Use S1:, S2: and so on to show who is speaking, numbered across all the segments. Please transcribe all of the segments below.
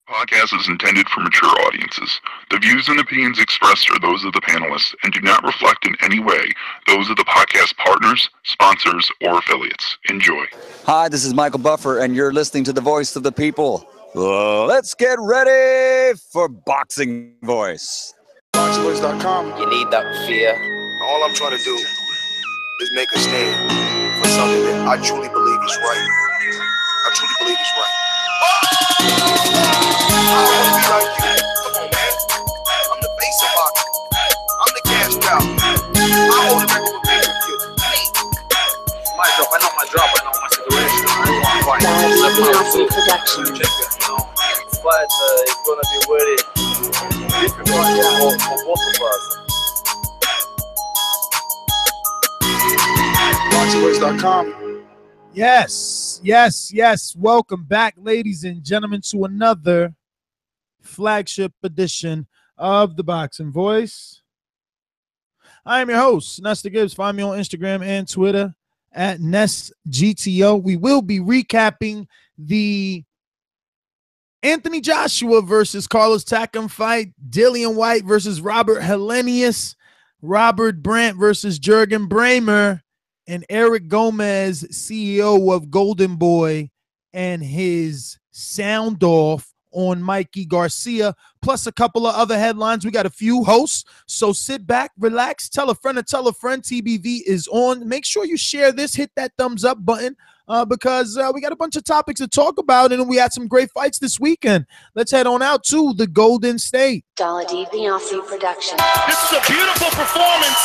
S1: Podcast is intended for mature audiences. The views and opinions expressed are those of the panelists and do not reflect in any way those of the podcast partners, sponsors, or affiliates. Enjoy.
S2: Hi, this is Michael Buffer, and you're listening to the voice of the people. Let's get ready for Boxing Voice.
S3: Boxingvoice.com.
S4: You need that fear.
S3: All I'm trying to do is make a stand for something that I truly believe is right. I truly believe is right. I want to be like you. Come on, man. I'm the face of boxing. I'm the cash cow. I hold the record for pay-per-view.
S4: My drop, I know my situation. I don't want to fight. But it's going to be very difficult for both of us.
S3: Boxingvoice.com.
S5: Yes. Welcome back, ladies and gentlemen, to another flagship edition of the Boxing Voice. I am your host, Nestor Gibbs. Find me on Instagram and Twitter at NestGTO. We will be recapping the Anthony Joshua versus Carlos Takam fight, Dillian Whyte versus Robert Helenius, Robert Brant versus Juergen Braehmer, and Eric Gomez, CEO of Golden Boy, and his sound off on Mikey Garcia, plus a couple of other headlines. We got a few hosts, so sit back, relax, tell a friend to tell a friend. TBV is on. Make sure you share this, hit that thumbs up button, because we got a bunch of topics to talk about, and we had some great fights this weekend. Let's head on out to the Golden State.
S6: Dillian production.
S7: This is a beautiful performance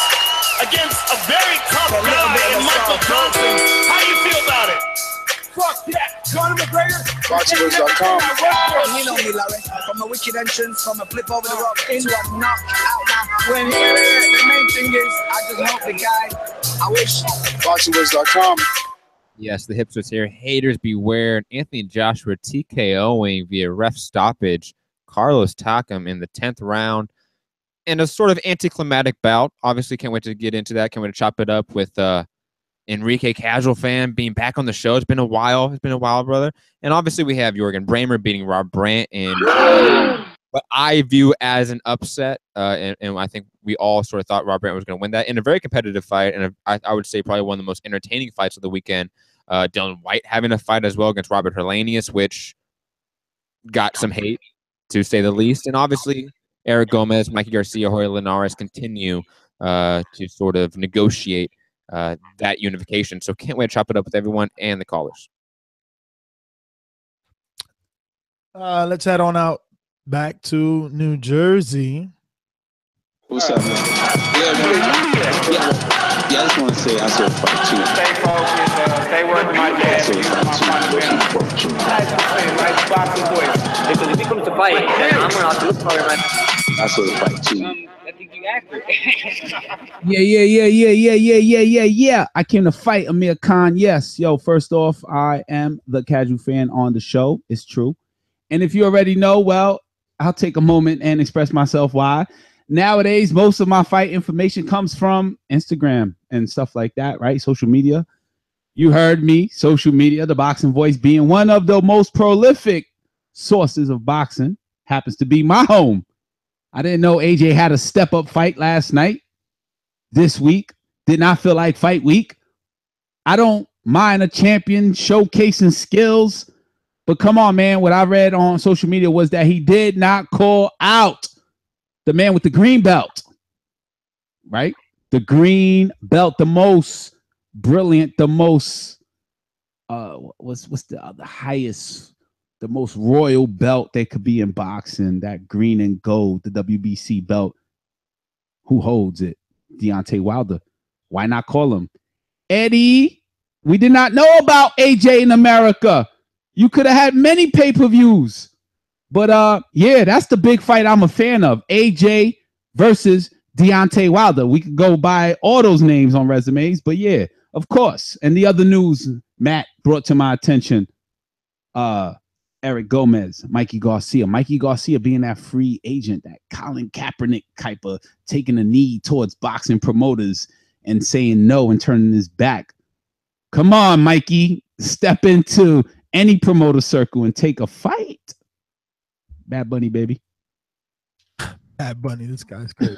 S7: against a very tough guy in Michael Johnson. How do you feel about it?
S8: Fuck that. Conor McGregor.
S3: Boxingvoice.com.
S8: You know me, Larry. From a wicked entrance, from a flip over the rock into a knockout. Now, when the main thing is, I just hope the guy, I wish.
S3: Boxingvoice.com.
S9: Yes, the hipsters here. Haters beware. Anthony Joshua TKOing via ref stoppage Carlos Takam in the 10th round. And a sort of anticlimactic bout. Obviously, can't wait to get into that. Can't wait to chop it up with Enrique, casual fan, being back on the show. It's been a while. It's been a while, brother. And obviously, we have Juergen Braehmer beating Rob Brant in what I view as an upset. And I think we all sort of thought Rob Brant was going to win that in a very competitive fight. And I would say probably one of the most entertaining fights of the weekend. Dillian Whyte having a fight as well against Robert Helenius, which got some hate, to say the least. And obviously, Eric Gomez, Mikey Garcia, Jorge Linares continue to sort of negotiate that unification. So can't wait to chop it up with everyone and the callers.
S5: Let's head on out back to New Jersey.
S10: What's up, man? Yeah, I just want to say I saw fight too.
S8: Stay focused, stay working my dad. Nice boxing voice.
S4: Because if he comes to fight, then I'm going to have to look for him.
S10: I saw the fight too.
S4: I think you accurate.
S11: Yeah. I came to fight Amir Khan. Yes. Yo, first off, I am the casual fan on the show. It's true. And if you already know, well, I'll take a moment and express myself why. Nowadays, most of my fight information comes from Instagram and stuff like that, right? Social media. You heard me, social media, the Boxing Voice being one of the most prolific sources of boxing, happens to be my home. I didn't know AJ had a step-up fight last night. This week did not feel like fight week. I don't mind a champion showcasing skills, but come on, man. What I read on social media was that he did not call out the man with the green belt, right? The green belt, the most brilliant, the most, what's the highest, the most royal belt that could be in boxing, that green and gold, the WBC belt. Who holds it? Deontay Wilder. Why not call him? Eddie, we did not know about AJ in America. You could have had many pay-per-views. But yeah, that's the big fight I'm a fan of. AJ versus Deontay Wilder. We could go by all those names on resumes, but yeah, of course. And the other news Matt brought to my attention, Eric Gomez, Mikey Garcia. Mikey Garcia being that free agent, that Colin Kaepernick type of taking a knee towards boxing promoters and saying no and turning his back. Come on, Mikey, step into any promoter circle and take a fight. Bad Bunny, baby.
S5: Bad Bunny, this guy's crazy.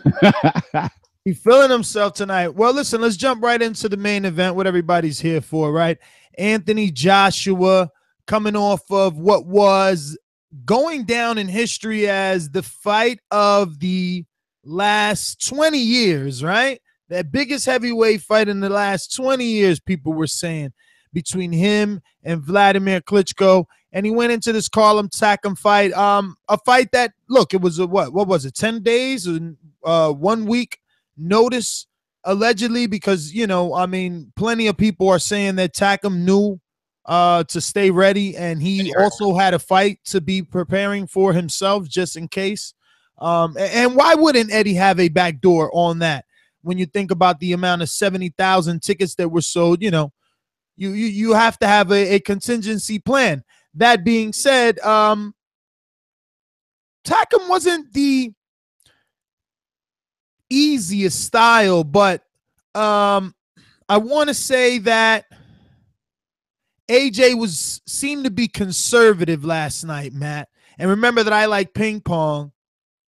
S5: He's feeling himself tonight. Well, listen, let's jump right into the main event, what everybody's here for, right? Anthony Joshua coming off of what was going down in history as the fight of the last 20 years, right? That biggest heavyweight fight in the last 20 years, people were saying, between him and Vladimir Klitschko. And he went into this Takam fight, a fight that, look, it was a what was it, 10 days and 1 week notice, allegedly, because, you know, I mean, plenty of people are saying that Takam knew to stay ready, and he also had a fight to be preparing for himself just in case. And why wouldn't Eddie have a backdoor on that when you think about the amount of 70,000 tickets that were sold? You know, you have to have a contingency plan. That being said, Takam wasn't the easiest style, but I want to say that AJ seemed to be conservative last night, Matt. And remember that I like ping pong,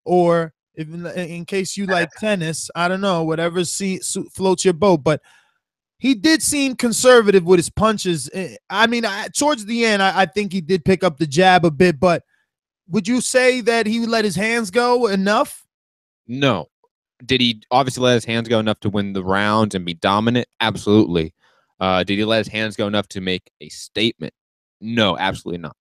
S5: or if, in case you like tennis, I don't know, whatever floats your boat. But he did seem conservative with his punches. I mean, towards the end, I think he did pick up the jab a bit. But would you say that he let his hands go enough?
S9: No. Did he obviously let his hands go enough to win the rounds and be dominant? Absolutely. Did he let his hands go enough to make a statement? No, absolutely not.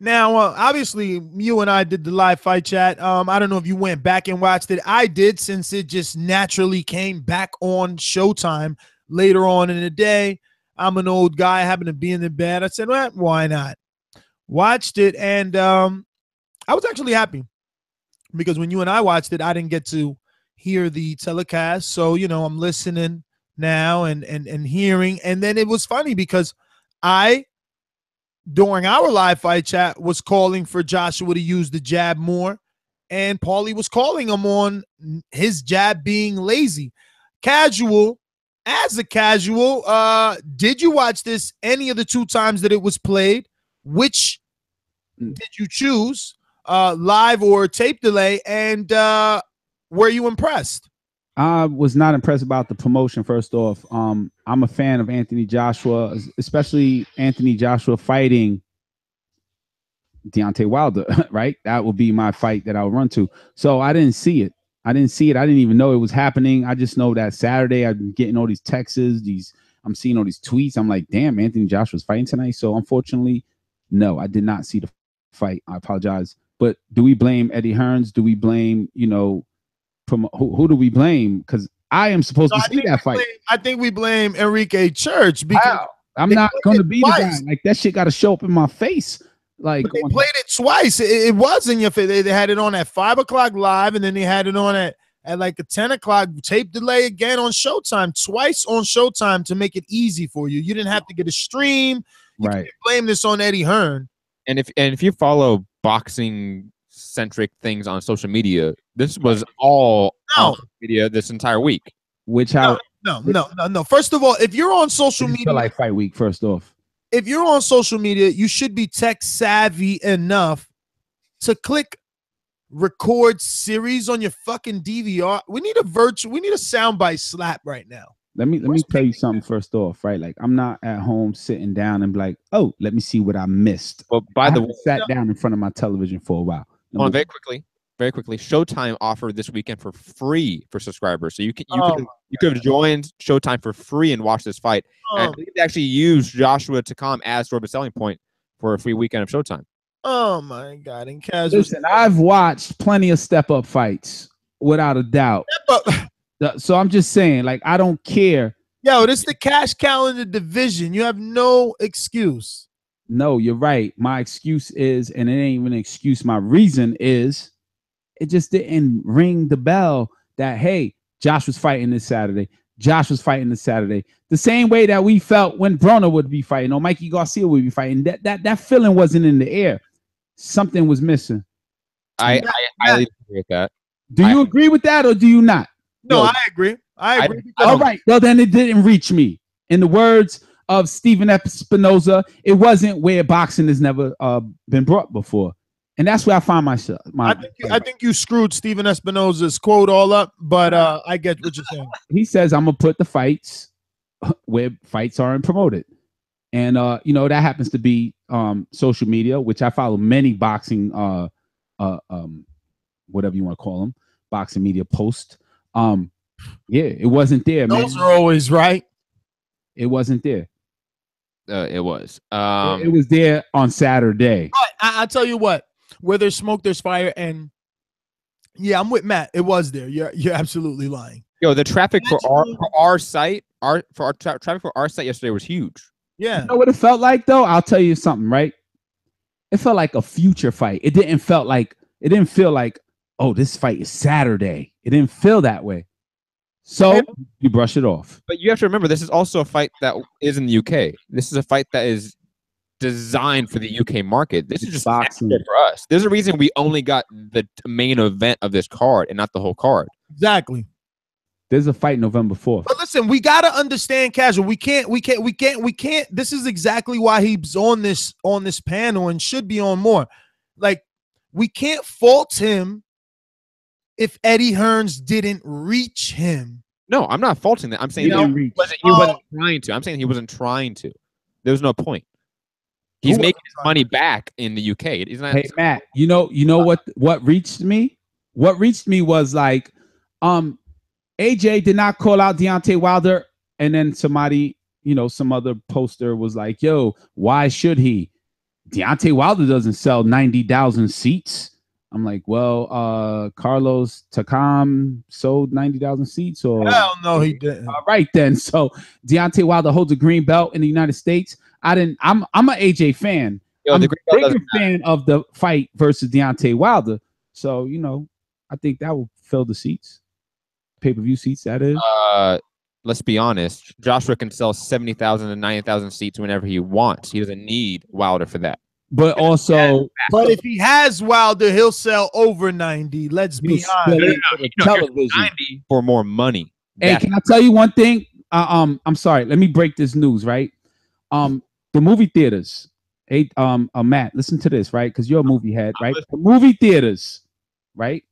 S5: Now, obviously, you and I did the live fight chat. I don't know if you went back and watched it. I did, since it just naturally came back on Showtime later on in the day. I'm an old guy, I happen to be in the bed. I said, well, why not? Watched it, and I was actually happy because when you and I watched it, I didn't get to hear the telecast. So, you know, I'm listening now and hearing. And then it was funny because during our live fight chat, was calling for Joshua to use the jab more, and Paulie was calling him on his jab being lazy. Casual, as a casual, did you watch this any of the two times that it was played? Which did you choose, live or tape delay, and were you impressed?
S11: I was not impressed about the promotion, first off. I'm a fan of Anthony Joshua, especially Anthony Joshua fighting Deontay Wilder, right? That would be my fight that I would run to. So I didn't see it. I didn't even know it was happening. I just know that Saturday I'm getting all these texts, I'm seeing all these tweets. I'm like, damn, Anthony Joshua's fighting tonight. So unfortunately, no, I did not see the fight. I apologize. But do we blame Eddie Hearns? Do we blame, you know, who do we blame? Because I am supposed to see that fight.
S5: I think we blame Enrique Church because
S11: I'm not going to be the guy. Like, that shit got to show up in my face. Like,
S5: but they played it twice. It was in your face. They had it on at 5 o'clock live, and then they had it on at like a 10 o'clock tape delay again on Showtime. Twice on Showtime to make it easy for you. You didn't have to get a stream. You can't blame this on Eddie Hearn.
S9: And if you follow boxing centric things on social media, this was all on media this entire week.
S5: No. First of all, if you're on social media,
S11: feel like fight week. First off,
S5: if you're on social media, you should be tech savvy enough to click record series on your fucking DVR. We need a soundbite slap right now.
S11: Let me tell you something first off, right? Like, I'm not at home sitting down and be like, oh, let me see what I missed.
S9: Well, by the way,
S11: sat down in front of my television for a while.
S9: Very quickly. Showtime offered this weekend for free for subscribers, so you could have joined Showtime for free and watched this fight. And I believe they actually used Joshua Takam as sort of a selling point for a free weekend of Showtime.
S5: Oh my God! And Kaz,
S11: listen, I've watched plenty of step up fights without a doubt. So I'm just saying, like, I don't care.
S5: Yo, this is the cash calendar division. You have no excuse.
S11: No, you're right. My excuse is, and it ain't even an excuse, my reason is, it just didn't ring the bell that, hey, Josh was fighting this Saturday. The same way that we felt when Broner would be fighting or Mikey Garcia would be fighting. That feeling wasn't in the air. Something was missing.
S9: I highly agree with that.
S11: Do you agree with that or do you not?
S5: No, I agree. I agree.
S11: All right. Well, then it didn't reach me. In the words of Stephen Espinoza, it wasn't where boxing has never been brought before. And that's where I find myself.
S5: I think you screwed Steven Espinoza's quote all up, but I get what you're saying.
S11: He says, I'm going to put the fights where fights aren't promoted. And, you know, that happens to be social media, which I follow many boxing, whatever you want to call them, boxing media posts. Yeah, it wasn't there, man.
S5: Those are always right.
S11: It wasn't there.
S9: It was.
S11: It was there on Saturday.
S5: I tell you what, where there's smoke, there's fire. And yeah, I'm with Matt. It was there. You're absolutely lying.
S9: Yo, the traffic for our site, traffic for our site yesterday was huge.
S5: Yeah.
S11: You know what it felt like though? I'll tell you something, right? It felt like a future fight. It didn't feel like, oh, this fight is Saturday. It didn't feel that way. So you brush it off.
S9: But you have to remember, this is also a fight that is in the UK. This is a fight that is designed for the UK market. This is just boxing for us. There's a reason we only got the main event of this card and not the whole card.
S5: Exactly.
S11: There's a fight November 4th.
S5: But listen, we gotta understand casual. We can't. This is exactly why he's on this panel and should be on more. Like, we can't fault him if Eddie Hearns didn't reach him.
S9: No, I'm not faulting that. I'm saying he wasn't trying to. I'm saying he wasn't trying to. There's no point. He's making his money back in the UK. He's not.
S11: Hey Matt, you know what reached me? What reached me was like, AJ did not call out Deontay Wilder, and then somebody, you know, some other poster was like, yo, why should he? Deontay Wilder doesn't sell 90,000 seats. I'm like, well, Carlos Takam sold 90,000 seats, or
S5: hell no, he didn't.
S11: All right then. So Deontay Wilder holds a green belt in the United States. I'm an AJ fan.
S9: Yo,
S11: I'm a bigger fan of the fight versus Deontay Wilder. So, you know, I think that will fill the seats. Pay-per-view seats, that is.
S9: Let's be honest. Joshua can sell 70,000 to 90,000 seats whenever he wants. He doesn't need Wilder for that.
S11: But also,
S5: but if he has Wilder, he'll sell over 90. Let's be honest.
S11: Television
S9: 90 for more money.
S11: Hey, can I tell you one thing? I'm sorry. Let me break this news, right? The movie theaters. Hey, Matt, listen to this, right? Because you're a movie head, right? The movie theaters, right?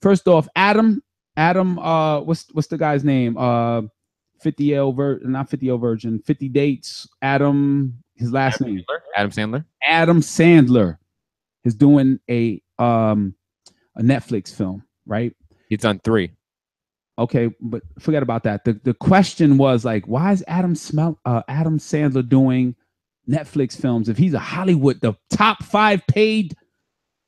S11: First off, Adam, what's the guy's name? 50 Dates. Adam, his last name.
S9: Adam Sandler.
S11: Adam Sandler is doing a Netflix film, right?
S9: He's done 3.
S11: Okay, but forget about that. The question was like, why is Adam Sandler doing Netflix films if he's a Hollywood, the top 5 paid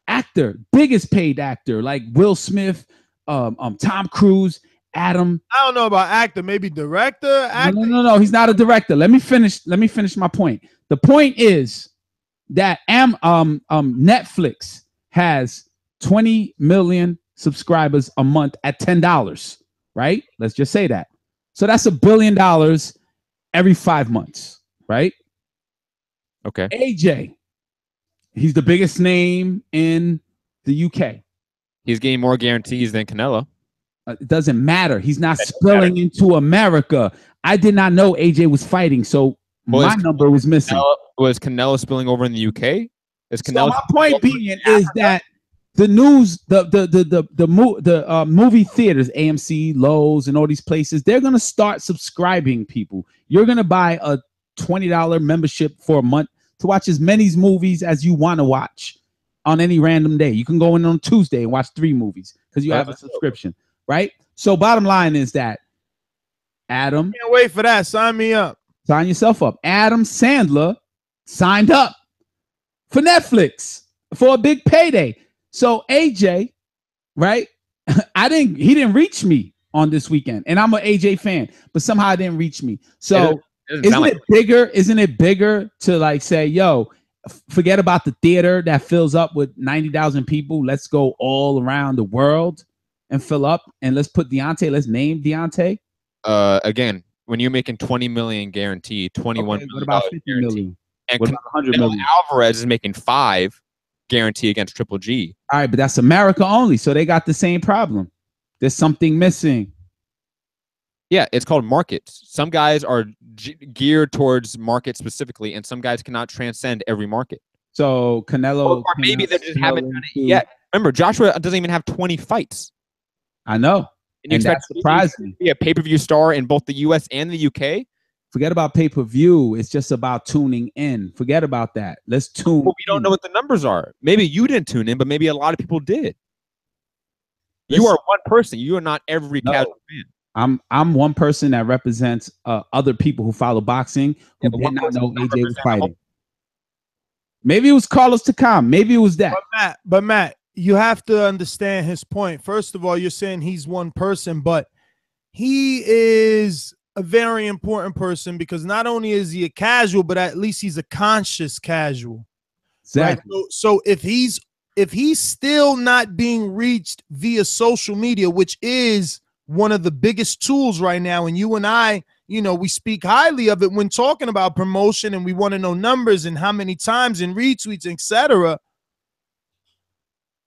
S11: actor, biggest paid actor, like Will Smith, Tom Cruise, Adam.
S5: I don't know about actor, maybe director. Actor.
S11: No, he's not a director. Let me finish my point. The point is that Netflix has 20 million subscribers a month at $10, right? Let's just say that. So that's $1 billion every 5 months, right?
S9: Okay.
S11: AJ, he's the biggest name in the UK.
S9: He's getting more guarantees than Canelo.
S11: It doesn't matter. He's not spilling into America. I did not know AJ was fighting, so my number was missing.
S9: Was Canelo spilling over in the UK?
S11: So my point being is that the news, the movie theaters, AMC, Lowe's, and all these places, they're gonna start subscribing people. You're gonna buy a $20 membership for a month to watch as many movies as you want to watch on any random day. You can go in on Tuesday and watch 3 movies because you have a subscription, right? So bottom line is that Adam,
S5: can't wait for that. Sign me up.
S11: Sign yourself up. Adam Sandler signed up for Netflix for a big payday. So AJ, right? He didn't reach me on this weekend, and I'm an AJ fan, but somehow it didn't reach me. So isn't it bigger to like say, yo, forget about the theater that fills up with 90,000 people. Let's go all around the world and fill up, and let's put Deontay. Let's name Deontay.
S9: Again, when you're making 20 million guaranteed, 21
S11: what about 50 million?
S9: And
S11: what about 100 million?
S9: Alvarez is making 5 guarantee against Triple G.
S11: All right, but that's America only, so they got the same problem. There's something missing.
S9: Yeah, it's called markets. Some guys are geared towards market specifically, and some guys cannot transcend every market.
S11: So Canelo,
S9: or maybe they just haven't done it yet. Remember, Joshua doesn't even have 20 fights.
S11: I know, and that surprised me.
S9: Be a pay-per-view star in both the U.S. and the U.K.
S11: Forget about pay-per-view. It's just about tuning in. Forget about that. Let's tune.
S9: Well, we don't know what the numbers are. Maybe you didn't tune in, but maybe a lot of people did. You are one person. You are not every casual fan.
S11: I'm one person that represents other people who follow boxing who did not know AJ was fighting. Maybe it was Carlos Takam. Maybe it was that.
S5: But Matt, you have to understand his point. First of all, you're saying he's one person, but he is a very important person because not only is he a casual, but at least he's a conscious casual.
S11: Exactly.
S5: Right? So if he's still not being reached via social media, which is one of the biggest tools right now, and you and I, you know, we speak highly of it when talking about promotion, and we want to know numbers and how many times and retweets, etc.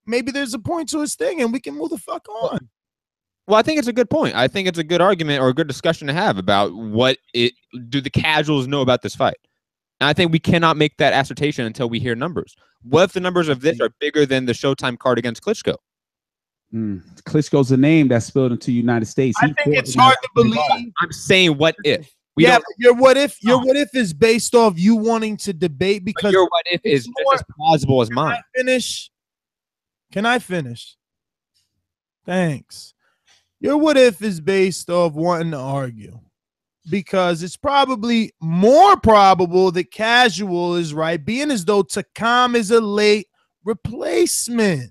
S5: Maybe there's a point to his thing, and we can move the fuck on.
S9: Well, I think it's a good point. I think it's a good argument or a good discussion to have about do the casuals know about this fight. And I think we cannot make that assertion until we hear numbers. What if the numbers of this are bigger than the Showtime card against Klitschko?
S11: Klitschko's a name that's spilled into the United States.
S5: I think it's hard to believe.
S9: I'm saying what if.
S5: Your what if is based off you wanting to debate because
S9: your what if is just as plausible as mine.
S5: Can I finish? Thanks. Your what if is based off wanting to argue because it's probably more probable that casual is right, being as though Takam is a late replacement.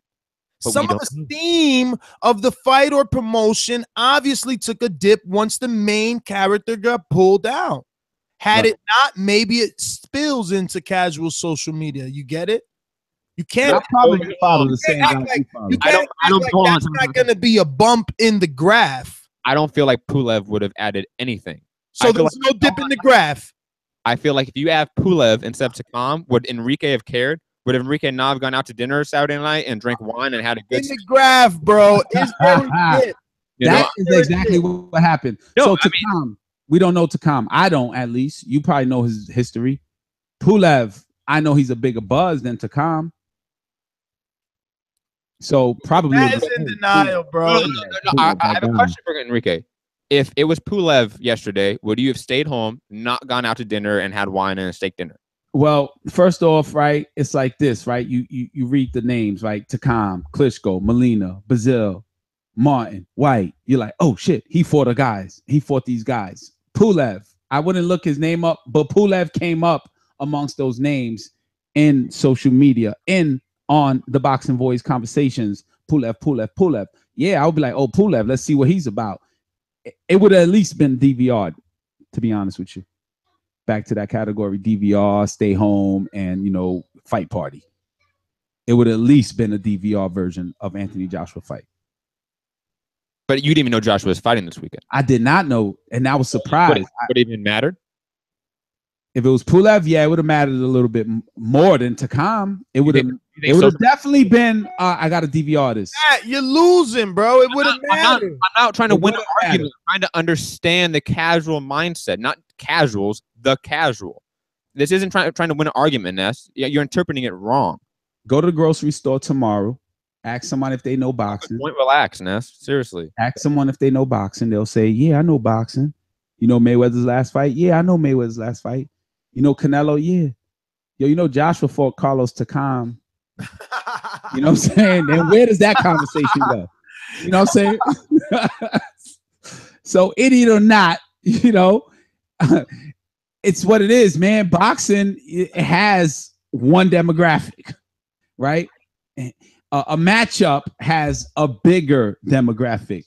S9: But
S5: some of the steam of the fight or promotion obviously took a dip once the main character got pulled out. Had it not, maybe it spills into casual social media. You get it? You can't.
S11: I probably follow the same.
S5: I don't. That's not going to be a bump in the graph.
S9: I don't feel like Pulev would have added anything.
S5: So there's no dip in the graph.
S9: I feel like if you have Pulev instead of Takam, would Enrique have cared? Would Enrique not have gone out to dinner Saturday night and drank wine and had a good
S5: in the graph, bro? Is
S11: that is exactly what happened. No, so Takam, we don't know Takam. I don't, at least. You probably know his history. Pulev, I know he's a bigger buzz than Takam. So probably
S5: that is in denial, bro.
S9: No, I have a question for Enrique. If it was Pulev yesterday, would you have stayed home, not gone out to dinner, and had wine and a steak dinner?
S11: Well, first off, right, it's like this, right? You read the names, right? Takam, Klitschko, Molina, Brazil, Martin, Whyte. You're like, oh shit, he fought these guys. Pulev, I wouldn't look his name up, but Pulev came up amongst those names in social media, on the Boxing Voice conversations. Pulev. Yeah, I would be like, oh, Pulev, let's see what he's about. It would have at least been DVR'd, to be honest with you. Back to that category, DVR, stay home, and, fight party. It would have at least been a DVR version of Anthony Joshua fight.
S9: But you didn't even know Joshua was fighting this weekend.
S11: I did not know, and I was surprised.
S9: Would it even mattered?
S11: If it was Pulev, yeah, it would have mattered a little bit more than Takam. It would have. It would have definitely been. I got to DVR this.
S5: You're losing, bro. It would have mattered.
S9: I'm not trying to win an argument. I'm trying to understand the casual mindset, not casuals. The casual. This isn't trying to win an argument, Ness. You're interpreting it wrong.
S11: Go to the grocery store tomorrow. Ask someone if they know boxing.
S9: Point relax, Ness. Seriously.
S11: Ask someone if they know boxing. They'll say, "Yeah, I know boxing." You know Mayweather's last fight? Yeah, I know Mayweather's last fight. You know Canelo? Yeah. Yo, Joshua fought Carlos Takam. You know what I'm saying? And where does that conversation go? You know what I'm saying? So idiot or not, it's what it is, man. Boxing, it has one demographic, right? A matchup has a bigger demographic.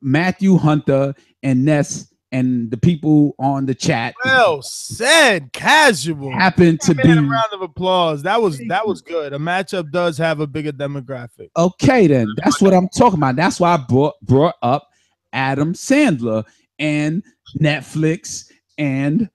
S11: Matthew Hunter and Ness and the people on the chat.
S5: Well said, casual.
S11: Happen to be
S5: a round of applause. That was good. A matchup does have a bigger demographic.
S11: Okay, then that's what I'm talking about. That's why I brought up Adam Sandler and Netflix and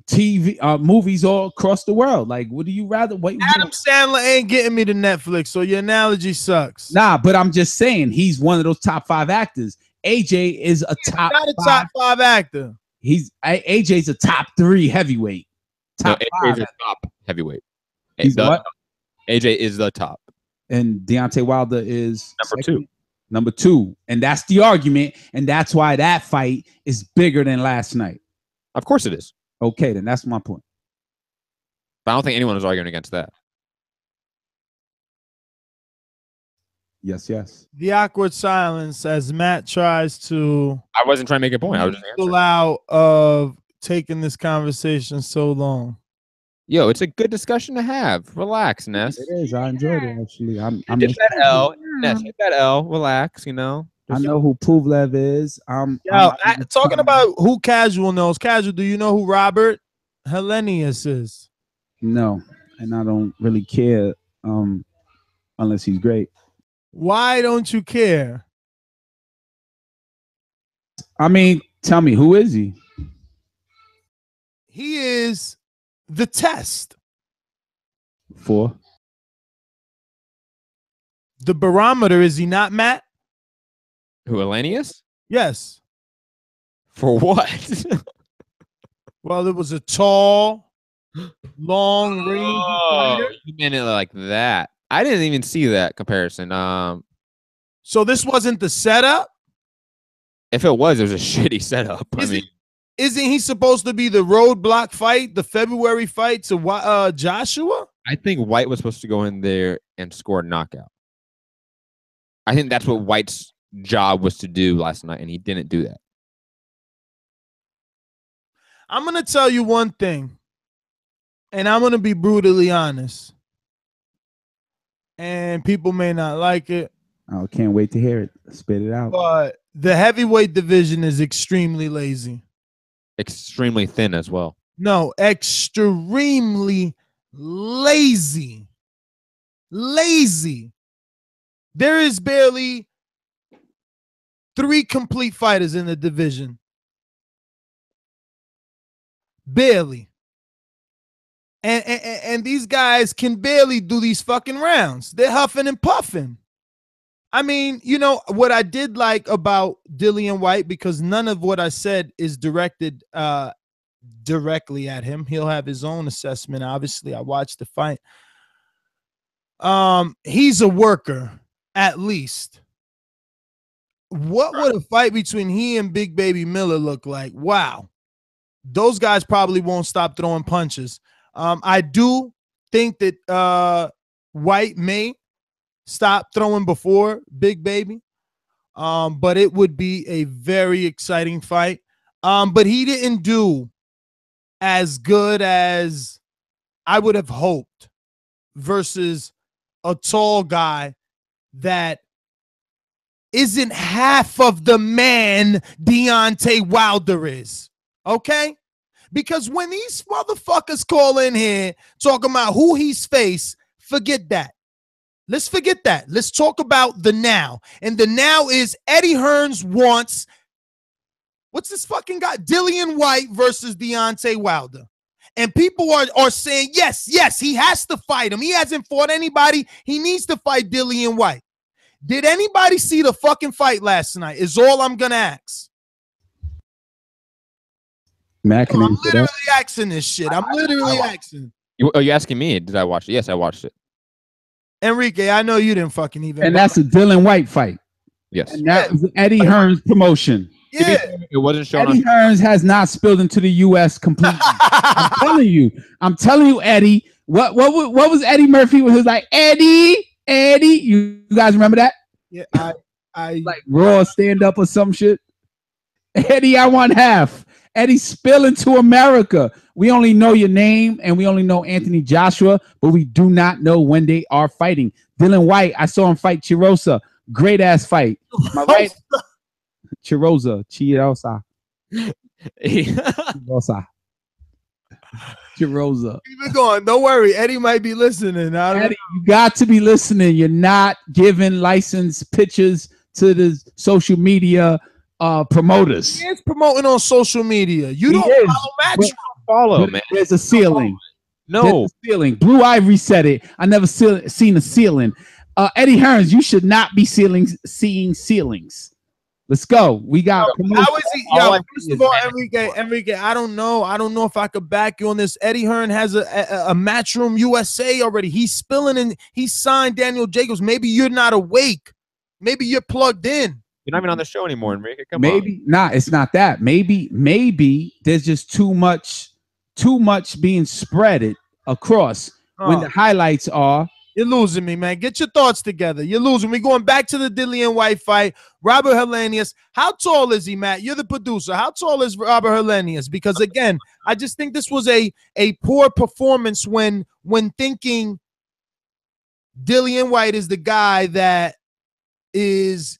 S11: TV movies all across the world. Like, what do you rather?
S5: Adam Sandler ain't getting me to Netflix, so your analogy sucks.
S11: Nah, but I'm just saying he's one of those top 5 actors. AJ is a top.
S5: Not a top 5 actor.
S11: AJ's a top 3 heavyweight.
S9: AJ's a top heavyweight.
S11: He's what?
S9: AJ is the top.
S11: And Deontay Wilder is
S9: Number 2.
S11: Number 2. And that's the argument. And that's why that fight is bigger than last night.
S9: Of course it is.
S11: Okay, then that's my point.
S9: But I don't think anyone is arguing against that.
S11: Yes, yes.
S5: The awkward silence as Matt tries to.
S9: I wasn't trying to make a point. I was just
S5: answering. Out of taking this conversation so long.
S9: Yo, it's a good discussion to have. Relax, Ness.
S11: It is. I enjoyed it actually. I'm
S9: hit that L. Ness, hit that L. Relax. You know.
S11: I know who Puvlev is.
S5: Talking about who Casual knows. Casual, do you know who Robert Helenius is?
S11: No, and I don't really care unless he's great.
S5: Why don't you care?
S11: I mean, tell me, who is he?
S5: He is the test.
S11: For?
S5: The barometer, is he not, Matt?
S9: Who, Lainez?
S5: Yes.
S9: For what?
S5: Well, it was a tall, long range fighter.
S9: You meant it like that. I didn't even see that comparison.
S5: So this wasn't the setup?
S9: If it was a shitty setup.
S5: Isn't he supposed to be the roadblock fight, the February fight to Joshua?
S9: I think Whyte was supposed to go in there and score a knockout. I think that's what Whyte's job was to do last night, and he didn't do that.
S5: I'm going to tell you one thing, and I'm going to be brutally honest. And people may not like it.
S11: I can't wait to hear it. Spit it out.
S5: But the heavyweight division is extremely lazy.
S9: Extremely thin as well.
S5: No, extremely lazy. Lazy. There is barely 3 complete fighters in the division. Barely. And these guys can barely do these fucking rounds. They're huffing and puffing. I mean, you know, what I did like about Dillian Whyte, because none of what I said is directed directly at him. He'll have his own assessment. Obviously, I watched the fight. He's a worker, at least. What would a fight between he and Big Baby Miller look like? Wow. Those guys probably won't stop throwing punches. I do think that Whyte may stop throwing before Big Baby, but it would be a very exciting fight. But he didn't do as good as I would have hoped versus a tall guy that isn't half of the man Deontay Wilder is. Okay? Because when these motherfuckers call in here talking about who he's faced, forget that. Let's forget that. Let's talk about the now. And the now is Eddie Hearns wants, what's this fucking guy? Dillian Whyte versus Deontay Wilder. And people are saying, yes, he has to fight him. He hasn't fought anybody. He needs to fight Dillian Whyte. Did anybody see the fucking fight last night? Is all I'm going to ask.
S11: Matt,
S5: I'm literally asking this shit. I'm literally asking.
S9: Are you asking me? Did I watch it? Yes, I watched it.
S5: Enrique, I know you didn't fucking even.
S11: And that's a Dillian Whyte fight.
S9: Yes.
S11: And that was Eddie Hearns promotion.
S5: Yeah.
S9: It wasn't shown.
S11: Eddie Hearns has not spilled into the U.S. completely. I'm telling you, Eddie. What was Eddie Murphy when he was like, Eddie? You guys remember that?
S5: Yeah, I
S11: like Raw stand up or some shit. Eddie, I want half. Eddie, spill into America. We only know your name and we only know Anthony Joshua, but we do not know when they are fighting. Dillian Whyte, I saw him fight Chirosa. Great ass fight. My right. Chirosa. Chirosa.
S5: Keep it going. Don't worry. Eddie might be listening.
S11: Eddie, you got to be listening. You're not giving licensed pictures to the social media promoters.
S5: He is promoting on social media. You don't follow Match.
S9: Follow, man.
S11: There's a ceiling.
S9: No.
S11: There's a ceiling. Blue Ivory said it. I never seen a ceiling. Eddie Hearns, you should not be seeing ceilings. Let's go. We got
S5: How is he? Yo,
S9: All I
S5: first
S9: see
S5: of
S9: is
S5: all,
S9: Enrique.
S5: Enrique, I don't know. I don't know if I could back you on this. Eddie Hearn has a Matchroom USA already. He's spilling and he signed Daniel Jacobs. Maybe you're not awake. Maybe you're plugged in.
S9: You're not even on the show anymore, Enrique. Come on.
S11: Maybe not. It's not that. Maybe there's just too much being spreaded across when the highlights are.
S5: You're losing me, man. Get your thoughts together. You're losing me. Going back to the Dillian Whyte fight. Robert Helenius. How tall is he, Matt? You're the producer. How tall is Robert Helenius? Because again, I just think this was a poor performance when thinking Dillian Whyte is the guy that is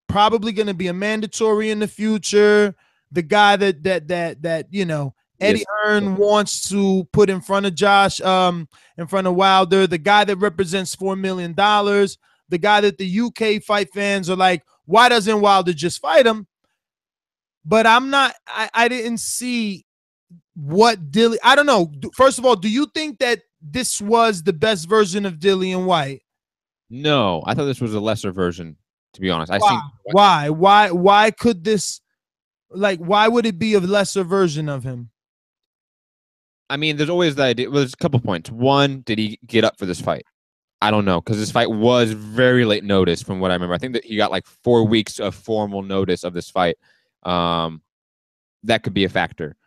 S5: probably going to be a mandatory in the future. The guy that you know Eddie Hearn wants to put in front of Josh, in front of Wilder, the guy that represents $4 million, the guy that the UK fight fans are like, why doesn't Wilder just fight him? But I didn't see what Dillian, I don't know. First of all, do you think that this was the best version of Dillian Whyte?
S9: No, I thought this was a lesser version, to be honest.
S5: Why could this, like, why would it be a lesser version of him?
S9: I mean, there's always the idea. Well, there's a couple points. One, did he get up for this fight? I don't know, because this fight was very late notice from what I remember. I think that he got like 4 weeks of formal notice of this fight. That could be a factor.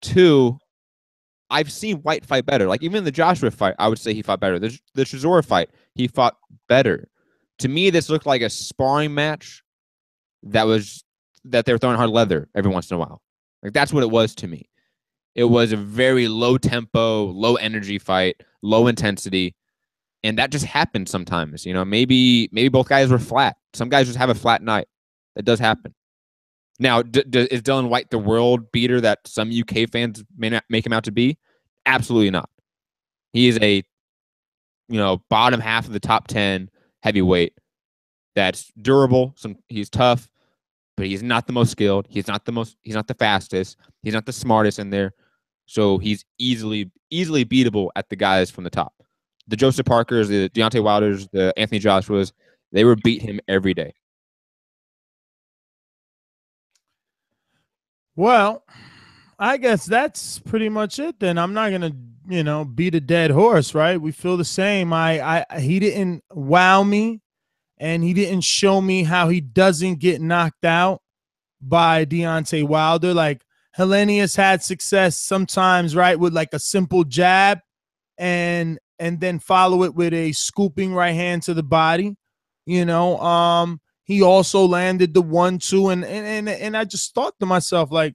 S9: Two, I've seen Whyte fight better. Like even the Joshua fight, I would say he fought better. The Chisora fight, he fought better. To me, this looked like a sparring match that they were throwing hard leather every once in a while. Like that's what it was to me. It was a very low tempo, low energy fight, low intensity, and that just happens sometimes. You know, maybe both guys were flat. Some guys just have a flat night. That does happen. Now, is Dillian Whyte the world beater that some UK fans may not make him out to be? Absolutely not. He is a, bottom half of the top 10 heavyweight that's durable. He's tough, but he's not the most skilled. He's not the fastest. He's not the smartest in there. So he's easily beatable at the guys from the top. The Joseph Parkers, the Deontay Wilders, the Anthony Joshuas, they would beat him every day.
S5: Well, I guess that's pretty much it then. I'm not going to, beat a dead horse, right? We feel the same. He didn't wow me, and he didn't show me how he doesn't get knocked out by Deontay Wilder. Like Helenius had success sometimes, right, with like a simple jab and then follow it with a scooping right hand to the body. He also landed the 1-2, and I just thought to myself, like,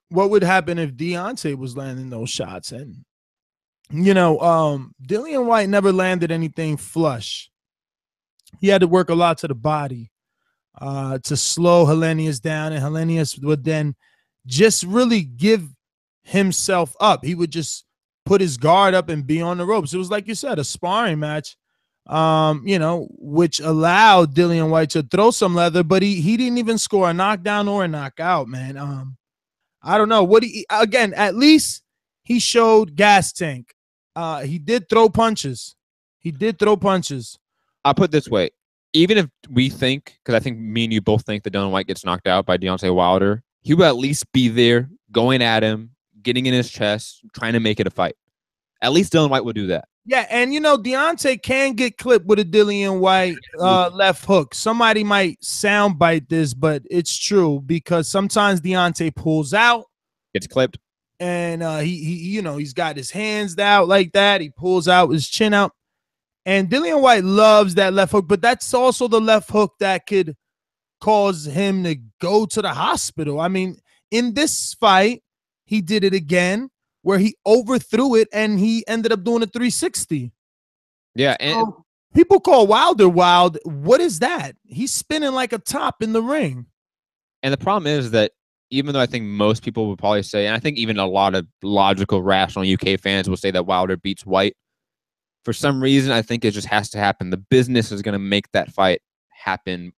S5: what would happen if Deontay was landing those shots? And Dillian Whyte never landed anything flush. He had to work a lot to the body to slow Helenius down, and Helenius would then just really give himself up. He would just put his guard up and be on the ropes. It was, like you said, a sparring match, which allowed Dillian Whyte to throw some leather, but he didn't even score a knockdown or a knockout, man. I don't know. Again, at least he showed gas tank. He did throw punches.
S9: I'll put it this way. Even if we think, because I think me and you both think that Dillian Whyte gets knocked out by Deontay Wilder, he will at least be there, going at him, getting in his chest, trying to make it a fight. At least Dillian Whyte will do that.
S5: Yeah, and Deontay can get clipped with a Dillian Whyte left hook. Somebody might soundbite this, but it's true because sometimes Deontay pulls out,
S9: gets clipped,
S5: and he's got his hands out like that. He pulls out his chin out, and Dillian Whyte loves that left hook. But that's also the left hook that could cause him to go to the hospital. I mean, in this fight, he did it again, where he overthrew it and he ended up doing a 360.
S9: Yeah, and
S5: people call Wilder wild. What is that? He's spinning like a top in the ring.
S9: And the problem is that even though I think most people would probably say, and I think even a lot of logical, rational UK fans will say that Wilder beats Whyte, for some reason, I think it just has to happen. The business is going to make that fight happen,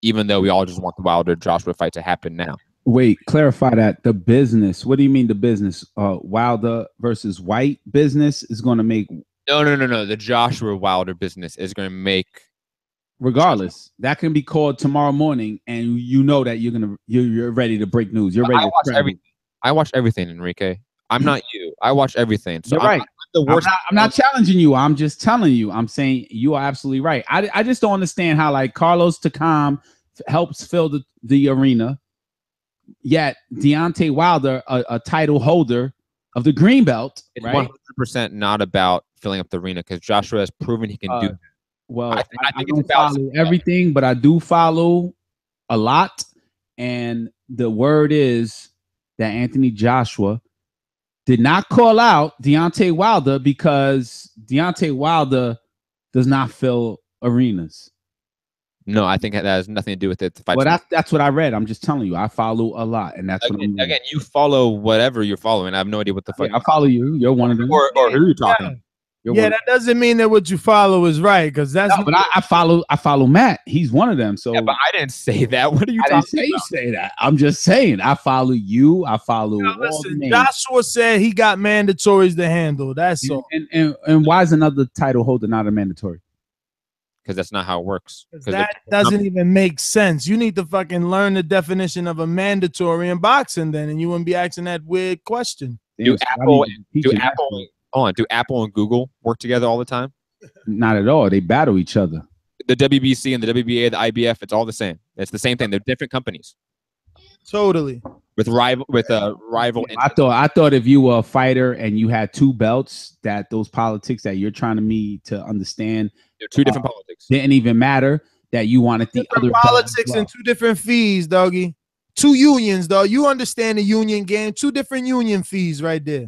S9: even though we all just want the Wilder-Joshua fight to happen now.
S11: Wait, clarify that. The business. What do you mean the business? Wilder versus Whyte business is going to make...
S9: No. The Joshua Wilder business is going to make
S11: Regardless, that can be called tomorrow morning, and you know that you're ready to break news. You're ready.
S9: I watch everything, Enrique. I'm not you. I watch everything. So
S11: you're right.
S9: I'm the worst.
S11: I'm not challenging you. I'm just telling you. I'm saying you are absolutely right. I just don't understand how like Carlos Takam helps fill the arena, yet Deontay Wilder, a title holder of the green belt,
S9: it's
S11: right?
S9: 100% not about filling up the arena because Joshua has proven he can do that.
S11: Well, I think don't follow everything, but I do follow a lot. And the word is that Anthony Joshua did not call out Deontay Wilder because Deontay Wilder does not fill arenas.
S9: No, I think that has nothing to do with it.
S11: Well, that's what I read. I'm just telling you. I follow a lot, and that's what I'm doing.
S9: Again, you follow whatever you're following. I have no idea what the fuck.
S11: I follow you. You're one of them.
S9: Or who are you talking?
S5: Yeah. Yeah, that doesn't mean that what you follow is right, because that's.
S11: No, but I follow Matt. He's one of them. So,
S9: yeah, but I didn't say that. What are you talking about?
S11: You say that. I'm just saying. I follow you. I follow.
S5: Listen, Joshua said he got mandatories to handle. That's all.
S11: And why is another title holder not a mandatory?
S9: Because that's not how it works.
S5: That doesn't even make sense. You need to fucking learn the definition of a mandatory in boxing, then, and you wouldn't be asking that weird question.
S9: Do Apple and Google work together all the time?
S11: Not at all. They battle each other.
S9: The WBC and the WBA, the IBF, it's all the same. It's the same thing. They're different companies.
S5: Totally.
S9: With rival.
S11: I thought if you were a fighter and you had two belts, that those politics that you're trying to understand,
S9: they're two different politics.
S11: Didn't even matter. That you wanted the other
S5: politics and two different fees, doggy. Two unions, though. You understand the union game? Two different union fees right there.